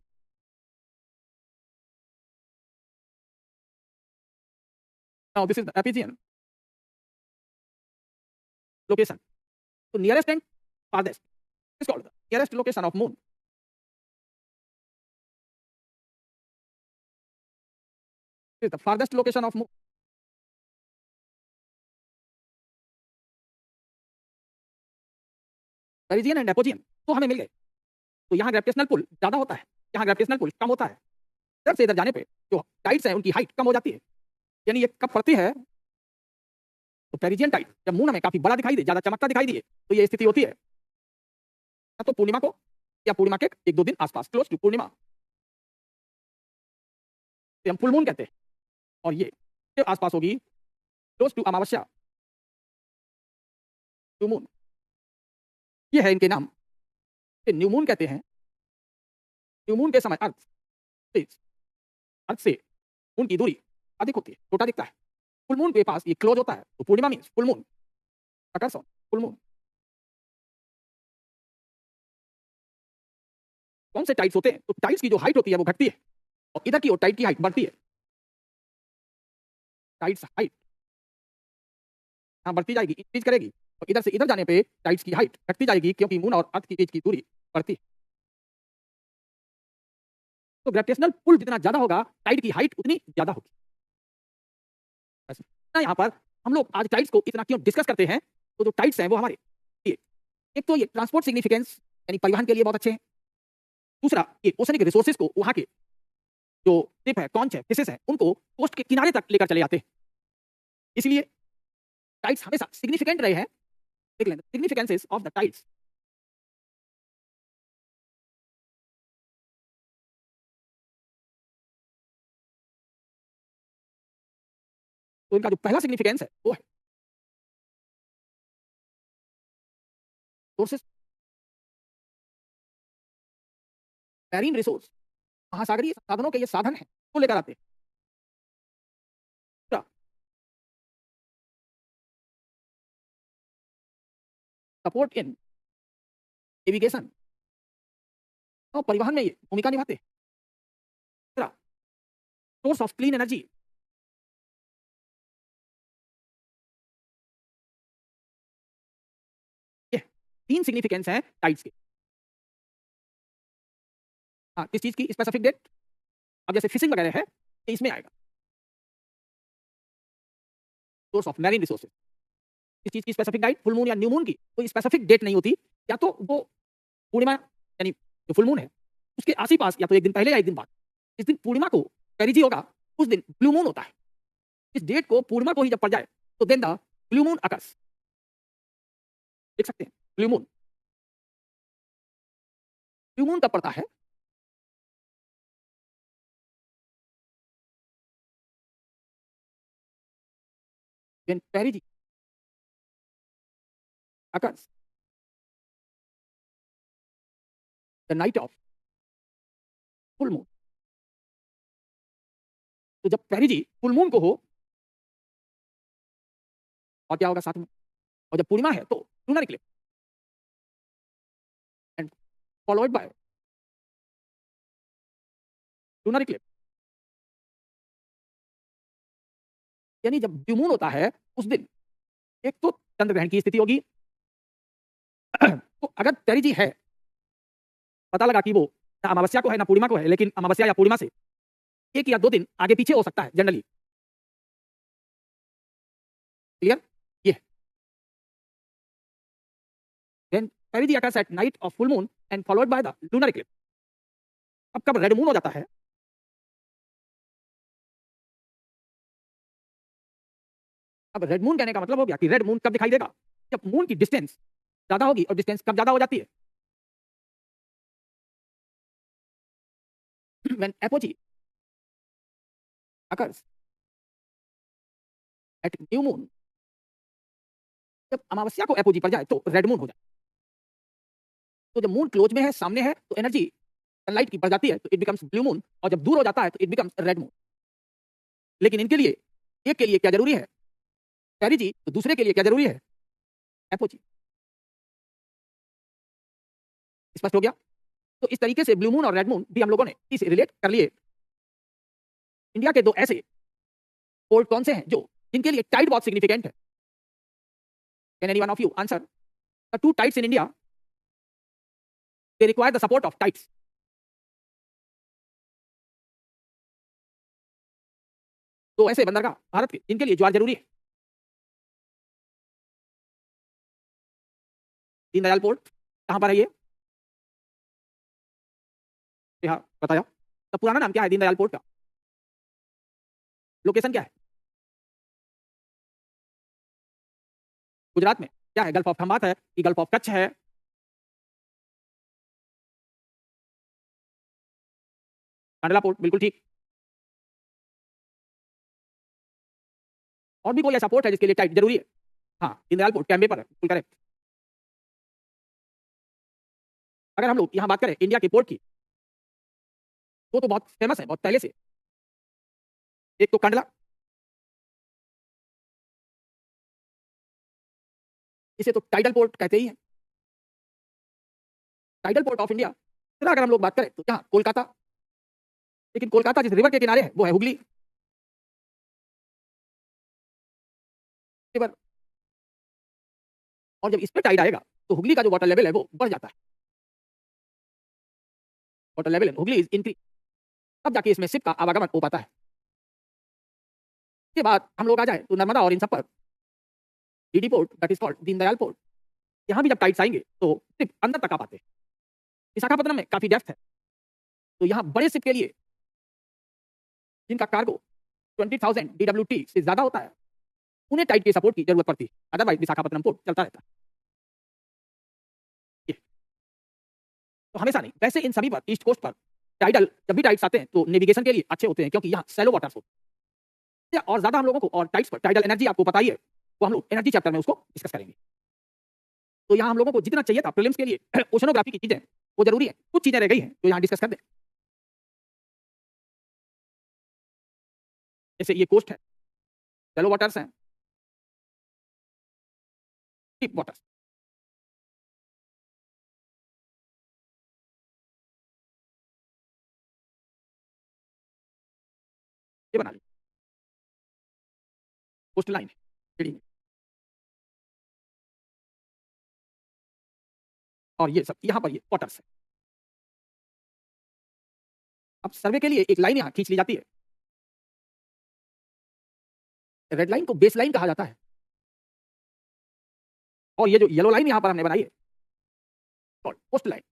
now this is the apogean location. तो nearest and farthest is called the nearest location of moon. This is the farthest location of moon. Perigean and apogean तो हमें मिल गए। तो यहाँ ग्रेविटेशनल पुल ज्यादा होता है, यहाँ ग्रेविटेशनल पुल कम होता है। इधर से इधर जाने पे जो टाइट्स हैं उनकी हाइट कम हो जाती है। यानी ये कब पड़ती है? तो पेरिजियन टाइट जब मून हमें काफी बड़ा दिखाई दे, ज्यादा चमकता दिखाई दे, तो ये स्थिति होती है तो पूर्णिमा को या पूर्णिमा के एक दो दिन आसपास, क्लोज टू पूर्णिमा, तो हम फुल मून कहते हैं। और ये के आसपास होगी close to Amavasya, new moon. ये है इनके नाम। न्यू मून कहते हैं। न्यू मून के समय अर्थ से मून की दूरी अधिक होती है, छोटा दिखता है। फुल मून के पास ये क्लोज होता है, तो पूर्णिमा मीन्स फुल मून, आकर्षण फुल मून। कौन से टाइट्स होते हैं? तो टाइट्स की जो हाइट होती है वो घटती है और इधर की ओर टाइट की हाइट बढ़ती है। टाइट्स हाइट यहाँ बढ़ती जाएगी, इंक्रीज करेगी, और इधर से इधर जाने पे टाइट्स की हाइट घटती जाएगी, क्योंकि मून और अर्थ के बीच की दूरी बढ़ती है। तो ग्रेविटेशनल पुल जितना ज्यादा होगा टाइट की हाइट उतनी ज्यादा होगी। यहाँ पर हम लोग आज टाइट्स को इतना क्यों डिस्कस करते हैं? तो जो टाइट्स हैं वो हमारे लिए एक तो ये ट्रांसपोर्ट सिग्निफिकेंस यानी परिवहन के लिए बहुत अच्छे हैं। दूसरा ये ओशनिक रिसोर्सेज को वहां के जो शिप है, कॉन्च है, फिशेस है, उनको कोस्ट के किनारे तक लेकर चले जाते हैं। इसलिए टाइड्स हमेशा सिग्निफिकेंट रहे हैं। देख लें सिग्निफिकेंसेस ऑफ द टाइड्स। तो इनका जो पहला सिग्निफिकेंस है वो है सोर्सेस, मैरीन रिसोर्स, महासागरीय संसाधनों के ये साधन हैं, वो लेकर आते हैं। सपोर्ट इन नेविगेशन, तो परिवहन में ये भूमिका निभाते हैं। सोर्स ऑफ क्लीन एनर्जी, ये 3 सिग्निफिकेंस है टाइड्स के। हाँ, किस चीज की स्पेसिफिक डेट? अब जैसे फिशिंग वगैरह है, तो इसमें आएगा। सोर्स ऑफ मैरीन रिसोर्सेज, किस चीज की स्पेसिफिक डाइट? फुल मून या न्यू मून की कोई स्पेसिफिक डेट नहीं होती, या तो वो पूर्णिमा यानी जो फुल मून है उसके आस ही पास, या तो एक दिन पहले या एक दिन बाद। जिस दिन पूर्णिमा को पेरिजी होगा उस दिन ब्लू मून होता है। इस डेट को पूर्णिमा को ही जब पड़ जाए तो then the blue moon occurs. देख सकते हैं ब्लू मून कब पड़ता है? when perigee occurs the night of full moon। तो जब पेरिजी फुल मून को हो और क्या होगा साथ में, और जब पूर्णिमा है तो lunar Eclipse and followed by lunar Eclipse. यानी जब ब्लू मून होता है उस दिन एक तो चंद्र ग्रहण की स्थिति होगी। तो अगर पेरिजी है, पता लगा कि वो ना अमावस्या को है ना पूर्णिमा को है, लेकिन अमावस्या या पूर्णिमा से 1 या 2 दिन आगे पीछे हो सकता है जनरली। क्लियर? ये then perigee occurs at night of full moon and followed by the lunar eclipse। अब कब रेड मून हो जाता है? अब रेड मून कहने का मतलब हो गया कि रेड मून कब दिखाई देगा? जब मून की डिस्टेंस ज्यादा होगी। और डिस्टेंस कब ज्यादा हो जाती है? when apogee occurs at new moon। जब अमावस्या को एपोजी पड़ जाए तो रेड मून हो जाए। तो जब मून क्लोज में है, सामने है, तो एनर्जी सनलाइट की बढ़ जाती है, तो इट बिकम्स ब्लू मून। और जब दूर हो जाता है तो इट बिकम्स रेड मून। लेकिन इनके लिए, एक के लिए क्या जरूरी है? पेरिजी। तो दूसरे के लिए क्या जरूरी है? एपोजी। स्पष्ट हो गया? तो इस तरीके से ब्लू मून और रेड मून भी हम लोगों ने इसे रिलेट कर लिए। इंडिया के 2 ऐसे पोर्ट कौन से हैं जो जिनके लिए टाइड बहुत सिग्निफिकेंट है? Can any one of you answer? The 2 tides in India, they require the support of tides। तो ऐसे बंदरगाह भारत के जिनके लिए ज्वार जरूरी है। दीनदयाल पोर्ट कहां पर है ये? हाँ बताया। तो पुराना नाम क्या है दीनदयाल पोर्ट का? लोकेशन क्या है? गुजरात में। क्या है, गल्फ ऑफ खंबात है कि गल्फ ऑफ कच्छ है? कांडला पोर्ट, बिल्कुल ठीक। और भी कोई ऐसा पोर्ट है जिसके लिए टाइड जरूरी है? हाँ, दीनदयाल पोर्ट कैम्बे पर है, बिल्कुल करेक्ट। अगर हम लोग यहाँ बात करें इंडिया के पोर्ट की, तो बहुत फेमस है, बहुत पहले से। एक तो कंडला, इसे तो टाइडल पोर्ट कहते ही है, टाइडल पोर्ट ऑफ इंडिया। फिर अगर हम लोग बात करें तो यहाँ कोलकाता, लेकिन कोलकाता जिस रिवर के किनारे है वो है हुगली रिवर। और जब इस पे टाइड आएगा तो हुगली का जो वाटर लेवल है वो बढ़ जाता है। Water level in Hooghly is increase, तब जाके इसमें शिप का आवागमन हो पाता है। इसके बाद हम लोग आ जाए तो नर्मदा और इन सब पर DD port, that is called Deendayal port. यहाँ भी जब टाइड्स आएंगे तो सिर्फ अंदर तक आ पाते हैं। विशाखापट्टनम में काफी डेप्थ है, तो यहाँ बड़े शिप के लिए जिनका कार्गो 20,000 DWT से ज्यादा होता है, उन्हें टाइड के सपोर्ट की जरूरत पड़ती है। अदरवाइज विशाखापट्टनम पोर्ट चलता रहता है। तो हमेशा नहीं, वैसे इन सभी पर ईस्ट कोस्ट पर टाइडल, जब भी टाइड्स आते हैं तो नेविगेशन के लिए अच्छे होते हैं, क्योंकि यहाँ सैलो वाटर्स होते हैं। और ज्यादा हम लोगों को, और टाइड्स पर टाइडल एनर्जी आपको पता ही है, वो हम लोग एनर्जी चैप्टर में उसको डिस्कस करेंगे। तो यहाँ हम लोगों को जितना चाहिए था प्रीलिम्स के लिए ओशनोग्राफी की चीजें, वो जरूरी है। कुछ चीजें रह गई हैं जो यहाँ डिस्कस कर दें। जैसे ये कोस्ट है, सैलो वाटर्स हैं, डीप वाटर्स। कोस्ट लाइन है खिड़ी में, और ये सब यहाँ पर ये क्वार्टर्स है। अब सर्वे के लिए एक लाइन यहाँ खींच ली जाती है, रेड लाइन को बेस लाइन कहा जाता है, और ये जो येलो लाइन यहाँ पर हमने बनाई है कोस्ट लाइन,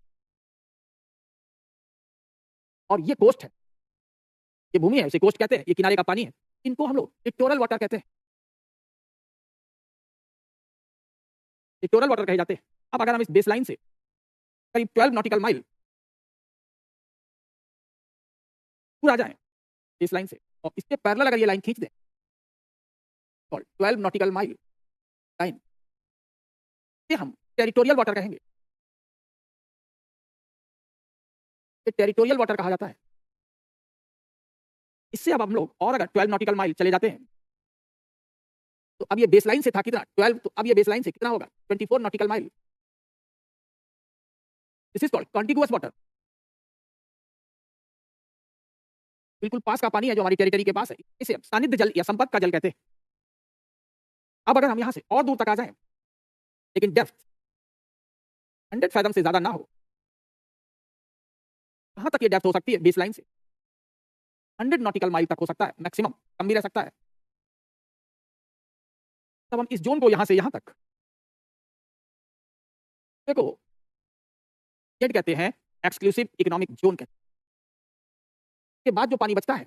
और ये कोस्ट है, ये भूमि है, इसे कोस्ट कहते हैं, ये किनारे का पानी है, इनको हम लोग लिटोरल वाटर कहते हैं, लिटोरल वाटर कहे जाते हैं। अब अगर हम इस बेस लाइन से करीब 12 नॉटिकल माइल पूरा जाए बेस लाइन से, और इसके पैरेलल अगर ये लाइन खींच दें, 12 नॉटिकल माइल लाइन, ये हम टेरिटोरियल वाटर कहेंगे, ये टेरिटोरियल वाटर कहा जाता है। इससे अब हम लोग और अगर 12 नॉटिकल माइल चले जाते हैं, तो अब ये बेस लाइन से था कितना 12, तो अब ये बेस लाइन से कितना होगा 24 nautical mile. This is called contiguous water, बिल्कुल पास का पानी है जो हमारी टेरिटरी के पास है, इसे हम सानिध्य जल या संपर्क का जल कहते हैं। अब अगर हम यहां से और दूर तक आ जाएं, लेकिन डेप्थ 100 फैथम से ज्यादा ना हो, कहां तक ये डेप्थ हो सकती है बेस लाइन से 100 नॉटिकल माइल तक हो सकता है, मैक्सिमम, कम भी रह सकता है। तब हम इस जोन को यहां से यहां तक देखो जेड कहते हैं, एक्सक्लूसिव इकोनॉमिक जोन कहते हैं। के बाद जो पानी बचता है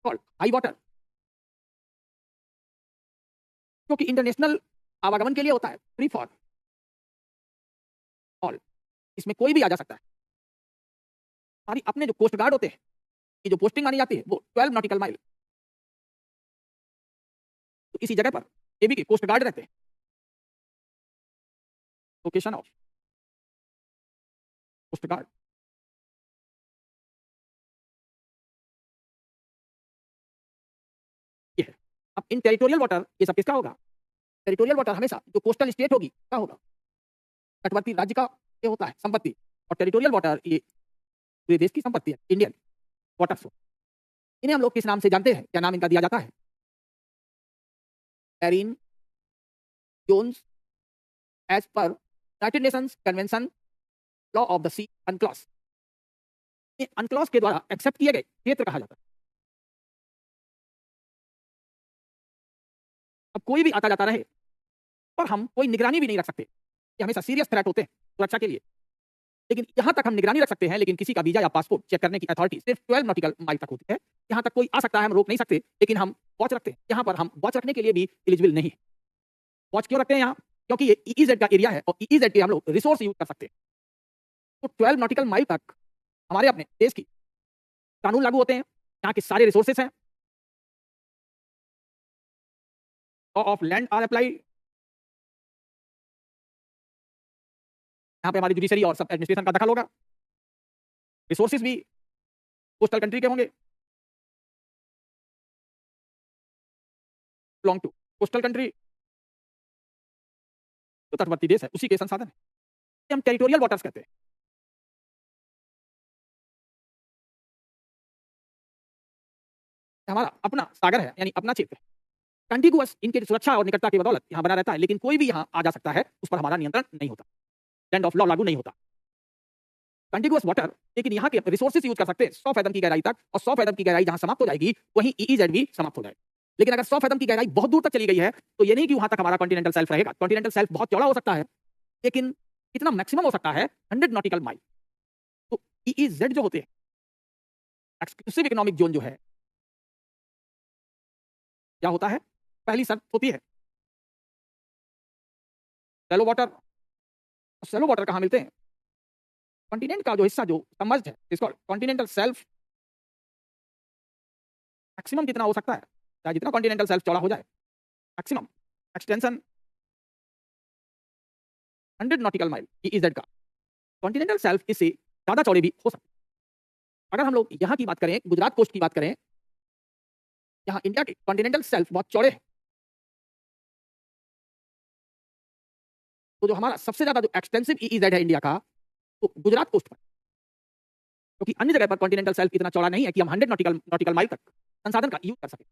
कॉल्ड हाई वाटर, जो कि इंटरनेशनल आवागमन के लिए होता है, फ्री फॉर ऑल, इसमें कोई भी आ जा सकता है। हमारी अपने जो कोस्ट गार्ड होते हैं, ये जो पोस्टिंग मानी जाती है वो 12 नॉटिकल माइल, तो इसी जगह पर नेवी के कोस्ट गार्ड रहते हैं। लोकेशन ऑफ कोस्ट गार्ड, ये है। अब इन टेरिटोरियल वाटर ये सब किसका होगा, टेरिटोरियल वाटर हमेशा जो कोस्टल स्टेट होगी क्या होगा, तटवर्ती राज्य का ये होता है संपत्ति, और टेरिटोरियल वाटर ये पूरे देश की संपत्ति है, इंडियन वाटर सोर्स। इन्हें हम लोग किस नाम से जानते हैं, क्या नाम इनका दिया जाता है, marine zones as per United Nations convention law of the sea UNCLOS, UNCLOS के द्वारा एक्सेप्ट किए गए क्षेत्र कहा जाता है। अब कोई भी आता जाता रहे और हम कोई निगरानी भी नहीं रख सकते, ये हमेशा सीरियस थ्रेट होते हैं सुरक्षा के लिए, लेकिन यहां तक हम निगरानी रख सकते हैं, लेकिन किसी का वीजा या पासपोर्ट चेक करने की अथॉरिटी सिर्फ 12 नॉटिकल माइल तक होती है। यहां तक कोई आ सकता है, हम रोक नहीं सकते, लेकिन हम वॉच रखते हैं। यहां पर हम वॉच रखने के लिए भी एलिजिबल नहीं है। वॉच क्यों रखते हैं यहाँ, क्योंकि ये ईईजेड का एरिया है, और ईईजेड के हम लोग रिसोर्स यूज कर सकते हैं। तो 12 नॉटिकल माइल तक हमारे अपने देश की कानून लागू होते हैं, यहाँ के सारे रिसोर्सेस हैं, law of land are applied, यहाँ पे हमारी जुडिशरी और सब एडमिनिस्ट्रेशन का दखल होगा, रिसोर्सेज भी कोस्टल कंट्री के होंगे, बिलोंग टू कोस्टल कंट्री, तो तटवर्ती देश है उसी के संसाधन है, हम टेरिटोरियल वाटर्स कहते हैं। हमारा अपना सागर है, यानी अपना क्षेत्र है, कंटिगुअस, इनके सुरक्षा और निकटता की बदौलत यहाँ बना रहता है, लेकिन कोई भी यहाँ आ जा सकता है, उस पर हमारा नियंत्रण नहीं होता, लैंड ऑफ लॉ लागू नहीं होता। कंटिगुअस वाटर, लेकिन यहाँ के रिसोर्सेज यूज कर सकते हैं 100 फैथम की गहराई तक, और 100 फैथम की गहराई जहां समाप्त हो जाएगी वहीं ईईजेड भी समाप्त हो जाएगा। लेकिन अगर 100 फैथम की गहराई बहुत दूर तक चली गई है, तो ये नहीं कि वहां तक हमारा कॉन्टिनेंटल सेल्फ रहेगा। कॉन्टिनेंटल सेल्फ बहुत चौड़ा हो सकता है, लेकिन कितना मैक्सिमम हो सकता है 100 नॉटिकल माइल। तो ईईजेड जो होते हैं, एक्सक्लूसिव इकोनॉमिक जोन जो है, क्या होता है, पहली शर्त होती है शैलो वाटर। शैलो वाटर कहां मिलते हैं, कॉन्टिनेंट का जो हिस्सा जो सबमर्ज्ड है, इसको कॉन्टिनेंटल सेल्फ मैक्सिमम कितना हो सकता है, चाहे जितना कॉन्टिनेंटल सेल्फ चौड़ा हो जाए, maximum extension 100 nautical mile EEZ का। कॉन्टिनेंटल सेल्फ इससे ज्यादा चौड़े भी हो सकते हैं। अगर हम लोग यहाँ की बात करें, गुजरात कोस्ट की बात करें, यहाँ इंडिया के कॉन्टिनेंटल सेल्फ बहुत चौड़े हैं, तो जो हमारा सबसे ज्यादा जो एक्सटेंसिव ईईजेड है इंडिया का, तो गुजरात कोस्ट पर, क्योंकि अन्य जगह पर कॉन्टिनेंटल सेल्फ इतना चौड़ा नहीं है कि हम 100 नॉटिकल माइल तक संसाधन का यूज कर सकें।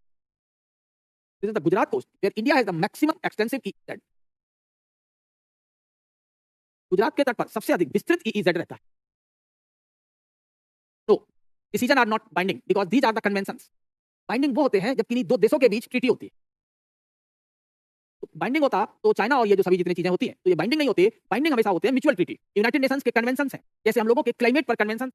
This is the Gujarat coast where India has the maximum extensive EEZ. Gujarat के तट पर सबसे अधिक विस्तृत ईईजेड रहता है। तो decision are not binding because these are the conventions. Binding वो होते हैं जब किन्हीं दो देशों के बीच ट्रीटी होती है। तो बाइंडिंग होता तो चाइना और ये जो सभी जितनी चीजें होती हैं तो ये बाइंडिंग नहीं होती। बाइंडिंग हमेशा होते हैं म्यूचुअल ट्रीटी, यूनाइटेड नेशंस के कन्वेंशन हैं, जैसे हम लोगों के क्लाइमेट पर कन्वेंशन।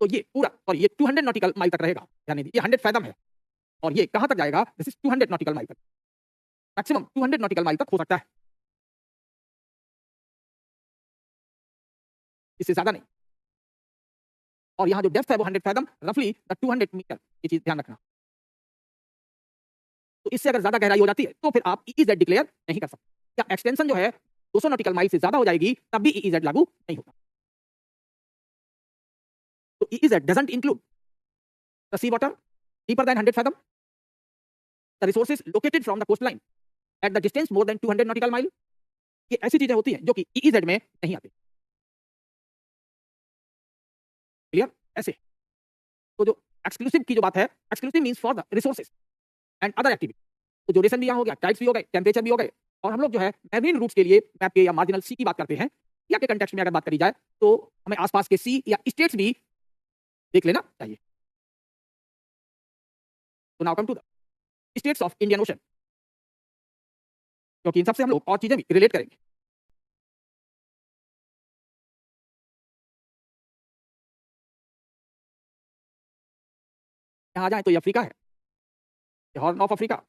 तो ये पूरा और ये 200 नॉटिकल माइल तक रहेगा, यानी ये 100 फैदम है और ये कहां तक जाएगा? दिस इज 200 नॉटिकल माइल तक, मैक्सिमम 200 नॉटिकल माइल तक हो सकता है, इससे ज्यादा नहीं। और यहाँ जो डेप्थ है वो 100 फैदम, रफली द 200 मीटर, ये चीज ध्यान रखना। तो इससे अगर ज्यादा गहराई हो जाती है तो फिर आप ईईजेड डिक्लेयर नहीं कर सकते। या एक्सटेंशन जो है 200 नॉटिकल माइल से ज्यादा हो जाएगी तब भी ईईजेड लागू नहीं होगा। तो EEZ doesn't include the sea water deeper than 100 fathom, the resources located from the coastline at the distance more than 200 nautical mile। ये ऐसी चीजें होती हैं जो कि ईईजेड में नहीं आती। क्लियर? ऐसे तो जो एक्सक्लूसिव की जो बात है, exclusive means for the resources and other activity. तो ड्यूरेशन भी यहाँ हो गया, टाइड्स भी हो गए, टेम्परेचर भी हो गए। और हम लोग जो है मैरीन रूट्स के लिए मैप के या मार्जिनल सी की बात करते हैं, या के कंटेक्स्ट में अगर बात करी जाए तो हमें आसपास के सी या स्टेट्स भी देख लेना चाहिए। तो now come to the states of Indian ocean, क्योंकि इन सबसे हम लोग और चीजें भी रिलेट करेंगे। यहाँ आ जाए तो ये अफ्रीका है, ये हॉर्न ऑफ अफ्रीका।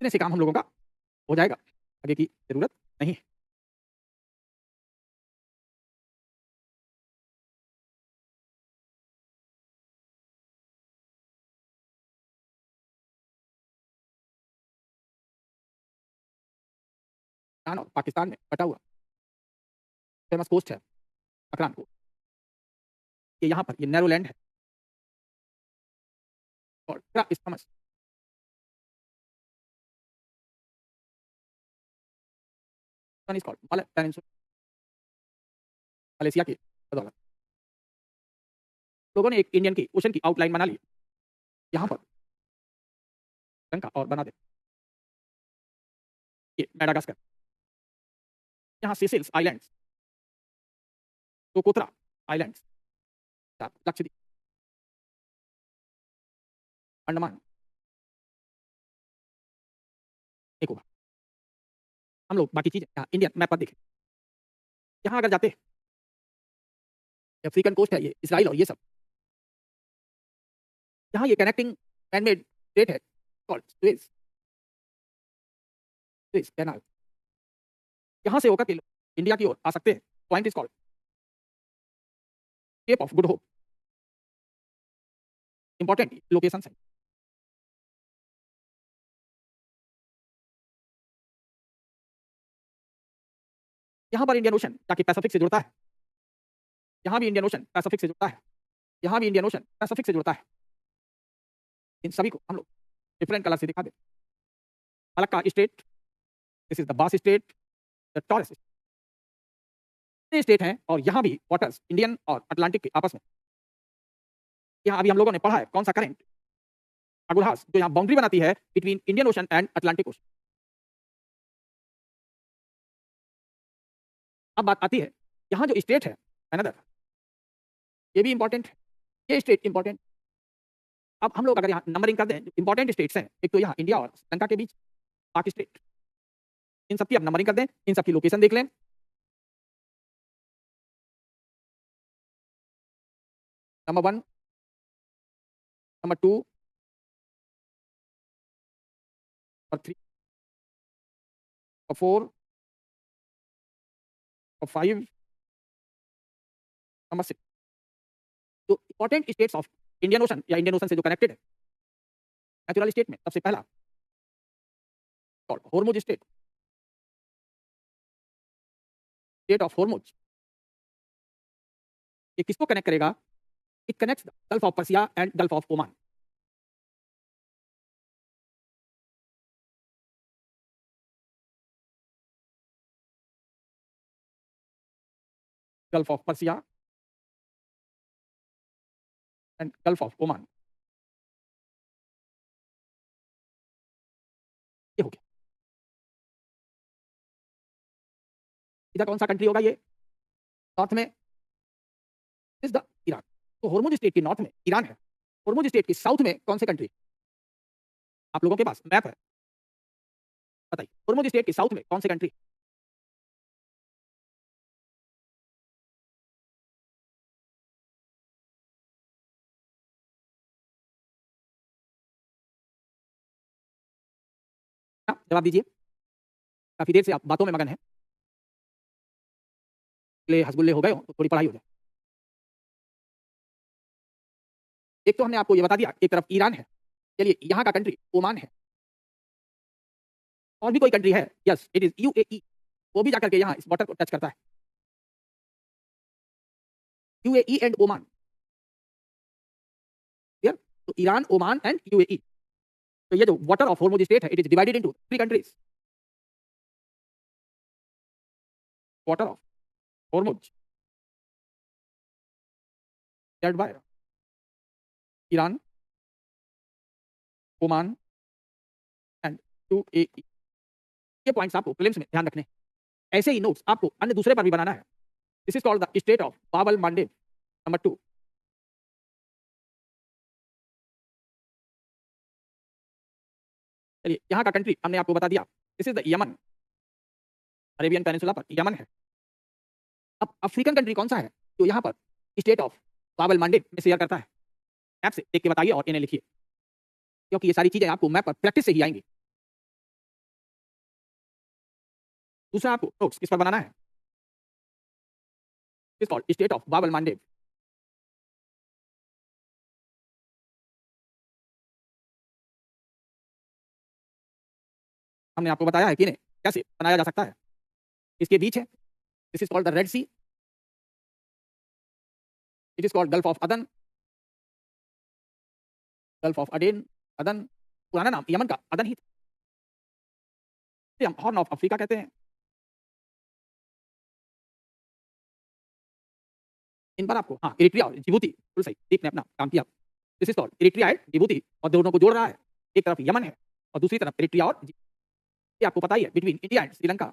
इतने से काम हम लोगों का हो जाएगा, आगे की जरूरत नहीं है। पाकिस्तान और पाकिस्तान में बटा हुआ फेमस कोस्ट है अकरान कोस्ट। ये यहाँ पर ये नैरो लैंड है और इस्थमस, इज कॉल्ड मलेशिया की बदौलत लोगों ने एक इंडियन की ओशन की आउटलाइन बना ली यहाँ पर श्रीलंका और बना दे ये मेडागास्कर, यहाँ Seychelles islands, Socotra islands, Lakshadweep, Andaman Nicobar. हम लोग बाकी चीजें यहाँ इंडियन मैप पर देखें। यहाँ अगर जाते हैं अफ्रीकन कोस्ट है, ये इसराइल और ये सब, यहाँ ये कनेक्टिंग मैनमेड स्टेट है कॉल्ड सुएज कैनाल। यहाँ से होकर के लोग इंडिया की ओर आ सकते हैं। Point is called Cape of Good Hope. Important location है। यहाँ पर इंडियन ओशन ताकि पैसिफिक से जुड़ता है, यहाँ भी इंडियन ओशन पैसिफिक से जुड़ता है, यहाँ भी इंडियन ओशन पैसिफिक से जुड़ता है। इन सभी को हम लोग डिफरेंट कलर से दिखा दें। Malacca state, this is the बास स्टेट, द टॉरस स्टेट हैं और यहाँ भी वाटर्स इंडियन और अटलांटिक के आपस में। यहाँ अभी हम लोगों ने पढ़ा है कौन सा करंट, अगुलहास, जो यहाँ बाउंड्री बनाती है between Indian ocean and Atlantic ocean. अब बात आती है यहाँ जो स्टेट है अनदर, ये भी इंपॉर्टेंट है, ये स्टेट इंपॉर्टेंट। अब हम लोग अगर यहाँ नंबरिंग कर दें, इंपॉर्टेंट स्टेट्स हैं, एक तो यहाँ इंडिया और श्रीलंका के बीच पाक स्टेट, इन सबकी अब नंबरिंग कर दें, इन सबकी लोकेशन देख लें। नंबर 1, नंबर 2 और 3 और 4 और 5 नंबर 6, जो important states of Indian ocean या इंडियन ओशन से जो कनेक्टेड है नेचुरल स्टेट में, सबसे पहला Hormuz state, state of Hormuz. ये किसको कनेक्ट करेगा? It connects the gulf of Persia and gulf of Oman. Gulf of Persia and gulf of Oman, ये हो गया। इधर कौन सा कंट्री होगा? ये नॉर्थ में इज द ईरान। तो होर्मुज स्टेट के नॉर्थ में ईरान है। होर्मुज स्टेट के साउथ में कौन से कंट्री? आप लोगों के पास मैप है, बताइए होर्मुज स्टेट के साउथ में कौन से कंट्री? जवाब दीजिए। काफी देर से आप बातों में मगन हैं, ले हसगुल्ले हो गए हो तो थोड़ी पढ़ाई हो जाए। एक तो हमने आपको ये बता दिया, एक तरफ ईरान है, चलिए यहाँ का कंट्री ओमान है। और भी कोई कंट्री है? Yes, it is UAE. वो भी जाकर के यहाँ इस बॉर्डर को टच करता है, यूएई एंड ओमान। क्लियर? तो ईरान, ओमान एंड यूएई। तो ये जो वाटर ऑफ होर्मुज स्टेट है, it is divided into 3 countries. Water of Hormuz shared by Iran, Oman and UAE. ये पॉइंट्स आपको प्रीलिम्स में ध्यान रखने हैं। ऐसे ही नोट्स आपको अन्य दूसरे पर भी बनाना है। This is called the state of Babal मांडेव number 2। चलिए यहाँ का कंट्री हमने आपको बता दिया, this is the Yemen. Arabian peninsula पर यमन है। अब अफ्रीकन कंट्री कौन सा है जो यहाँ पर स्टेट ऑफ बाबल मांडेव में शेयर करता है? मैप से देख के बताइए और इन्हें लिखिए, क्योंकि ये सारी चीजें आपको मैप पर प्रैक्टिस से ही आएंगी। दूसरा आपको नोट्स किस पर बनाना है? इस कॉल्ड स्टेट ऑफ बाबल मांडेव। हमने आपको बताया है कि इन्हें कैसे बनाया जा सकता है। इसके बीच है, this is called the Red Sea, it is called Gulf of Aden, Gulf of Aden, Aden. पुराना नाम यमन का अदन ही था, इसे हम हॉर्न ऑफ अफ्रीका कहते हैं। इन पर आपको हाँ इरिट्रिया और जिबूती, बिल्कुल सही, दीप ने अपना काम किया। This is called Eritrea and Djibouti, और दोनों को जोड़ रहा है। एक तरफ यमन है और दूसरी तरफ इरिट्रिया और ये आपको पता ही है, between India and Sri Lanka.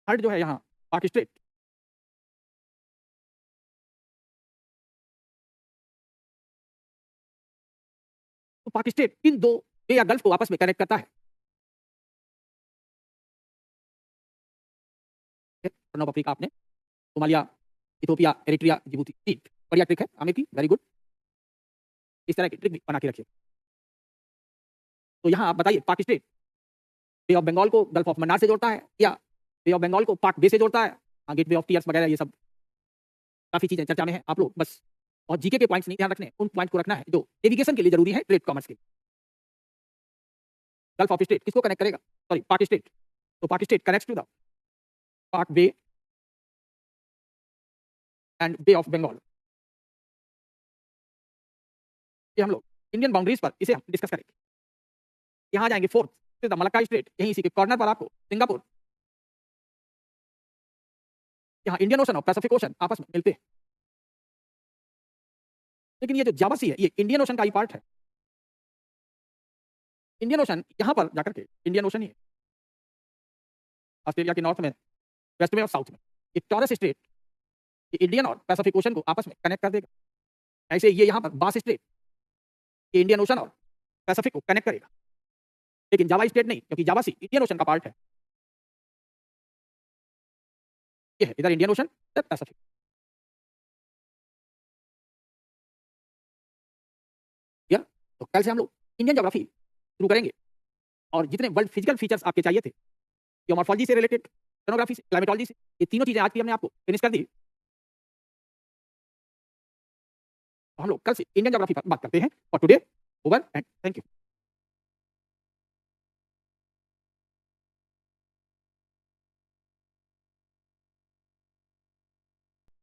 Third जो है यहाँ पाक स्टेट। तो पाक स्टेट इन दो बे या गल्फ को आपस में कनेक्ट करता है। हॉर्न ऑफ अफ्रीका आपने सोमालिया, इथोपिया, एरिट्रिया, जिबूती। ठीक, बढ़िया ट्रिक है आमिर की, वेरी गुड। इस तरह की ट्रिक भी बना के रखिए। तो यहाँ आप बताइए पाक स्टेट बे ऑफ बंगाल को गल्फ ऑफ मन्नार से जोड़ता है, या बे ऑफ बंगाल को पाक बे से जोड़ता है? गेट वे ऑफ टीयर्स वगैरह, ये सब काफी चीजें चर्चा में है। आप लोग बस और जीके के पॉइंट्स नहीं ध्यान रखने, उन पॉइंट को रखना है जो नेविगेशन के लिए जरूरी है, ट्रेड कॉमर्स के लिए। गल्फ ऑफ स्टेट किसको कनेक्ट करेगा? सॉरी, पाक स्टेट। तो पाक स्टेट कनेक्ट्स टू द पाक बे एंड बे ऑफ बंगाल। ये हम लोग इंडियन बाउंड्रीज पर इसे हम डिस्कस करेंगे। यहाँ जाएंगे फोर्थ, द मलक्का स्ट्रेट, यहीं इसी के कॉर्नर पर आपको सिंगापुर। यहाँ इंडियन ओशन और पैसिफिक ओशन आपस में मिलते हैं। लेकिन ये जो जावा सी है, ये इंडियन ओशन का ही पार्ट है। इंडियन ओशन यहाँ पर जाकर के इंडियन ओशन ही है, ऑस्ट्रेलिया के नॉर्थ में, वेस्ट में और साउथ में। ये टॉरस स्ट्रेट ये इंडियन और पैसिफिक ओशन को आपस में कनेक्ट कर देगा। ऐसे ये यहाँ पर बास स्ट्रेट ये इंडियन ओशन और पैसिफिक को कनेक्ट करेगा। लेकिन जावा स्टेट नहीं, क्योंकि जावा सी इंडियन ओशन का पार्ट है। ये है इधर इंडियन ओशन, इधर पैसिफिक। या तो कल से हम लोग इंडियन ज्योग्राफी शुरू करेंगे, और जितने वर्ल्ड फिजिकल फीचर्स आपके चाहिए थे, जियोमॉर्फोलॉजी से रिलेटेड, ओशनोग्राफी से, क्लाइमेटोलॉजी से, ये तीनों चीजें आज की हमने आपको फिनिश कर दी। तो हम लोग कल से इंडियन ज्योग्राफी पर बात करते हैं। और today over and thank you.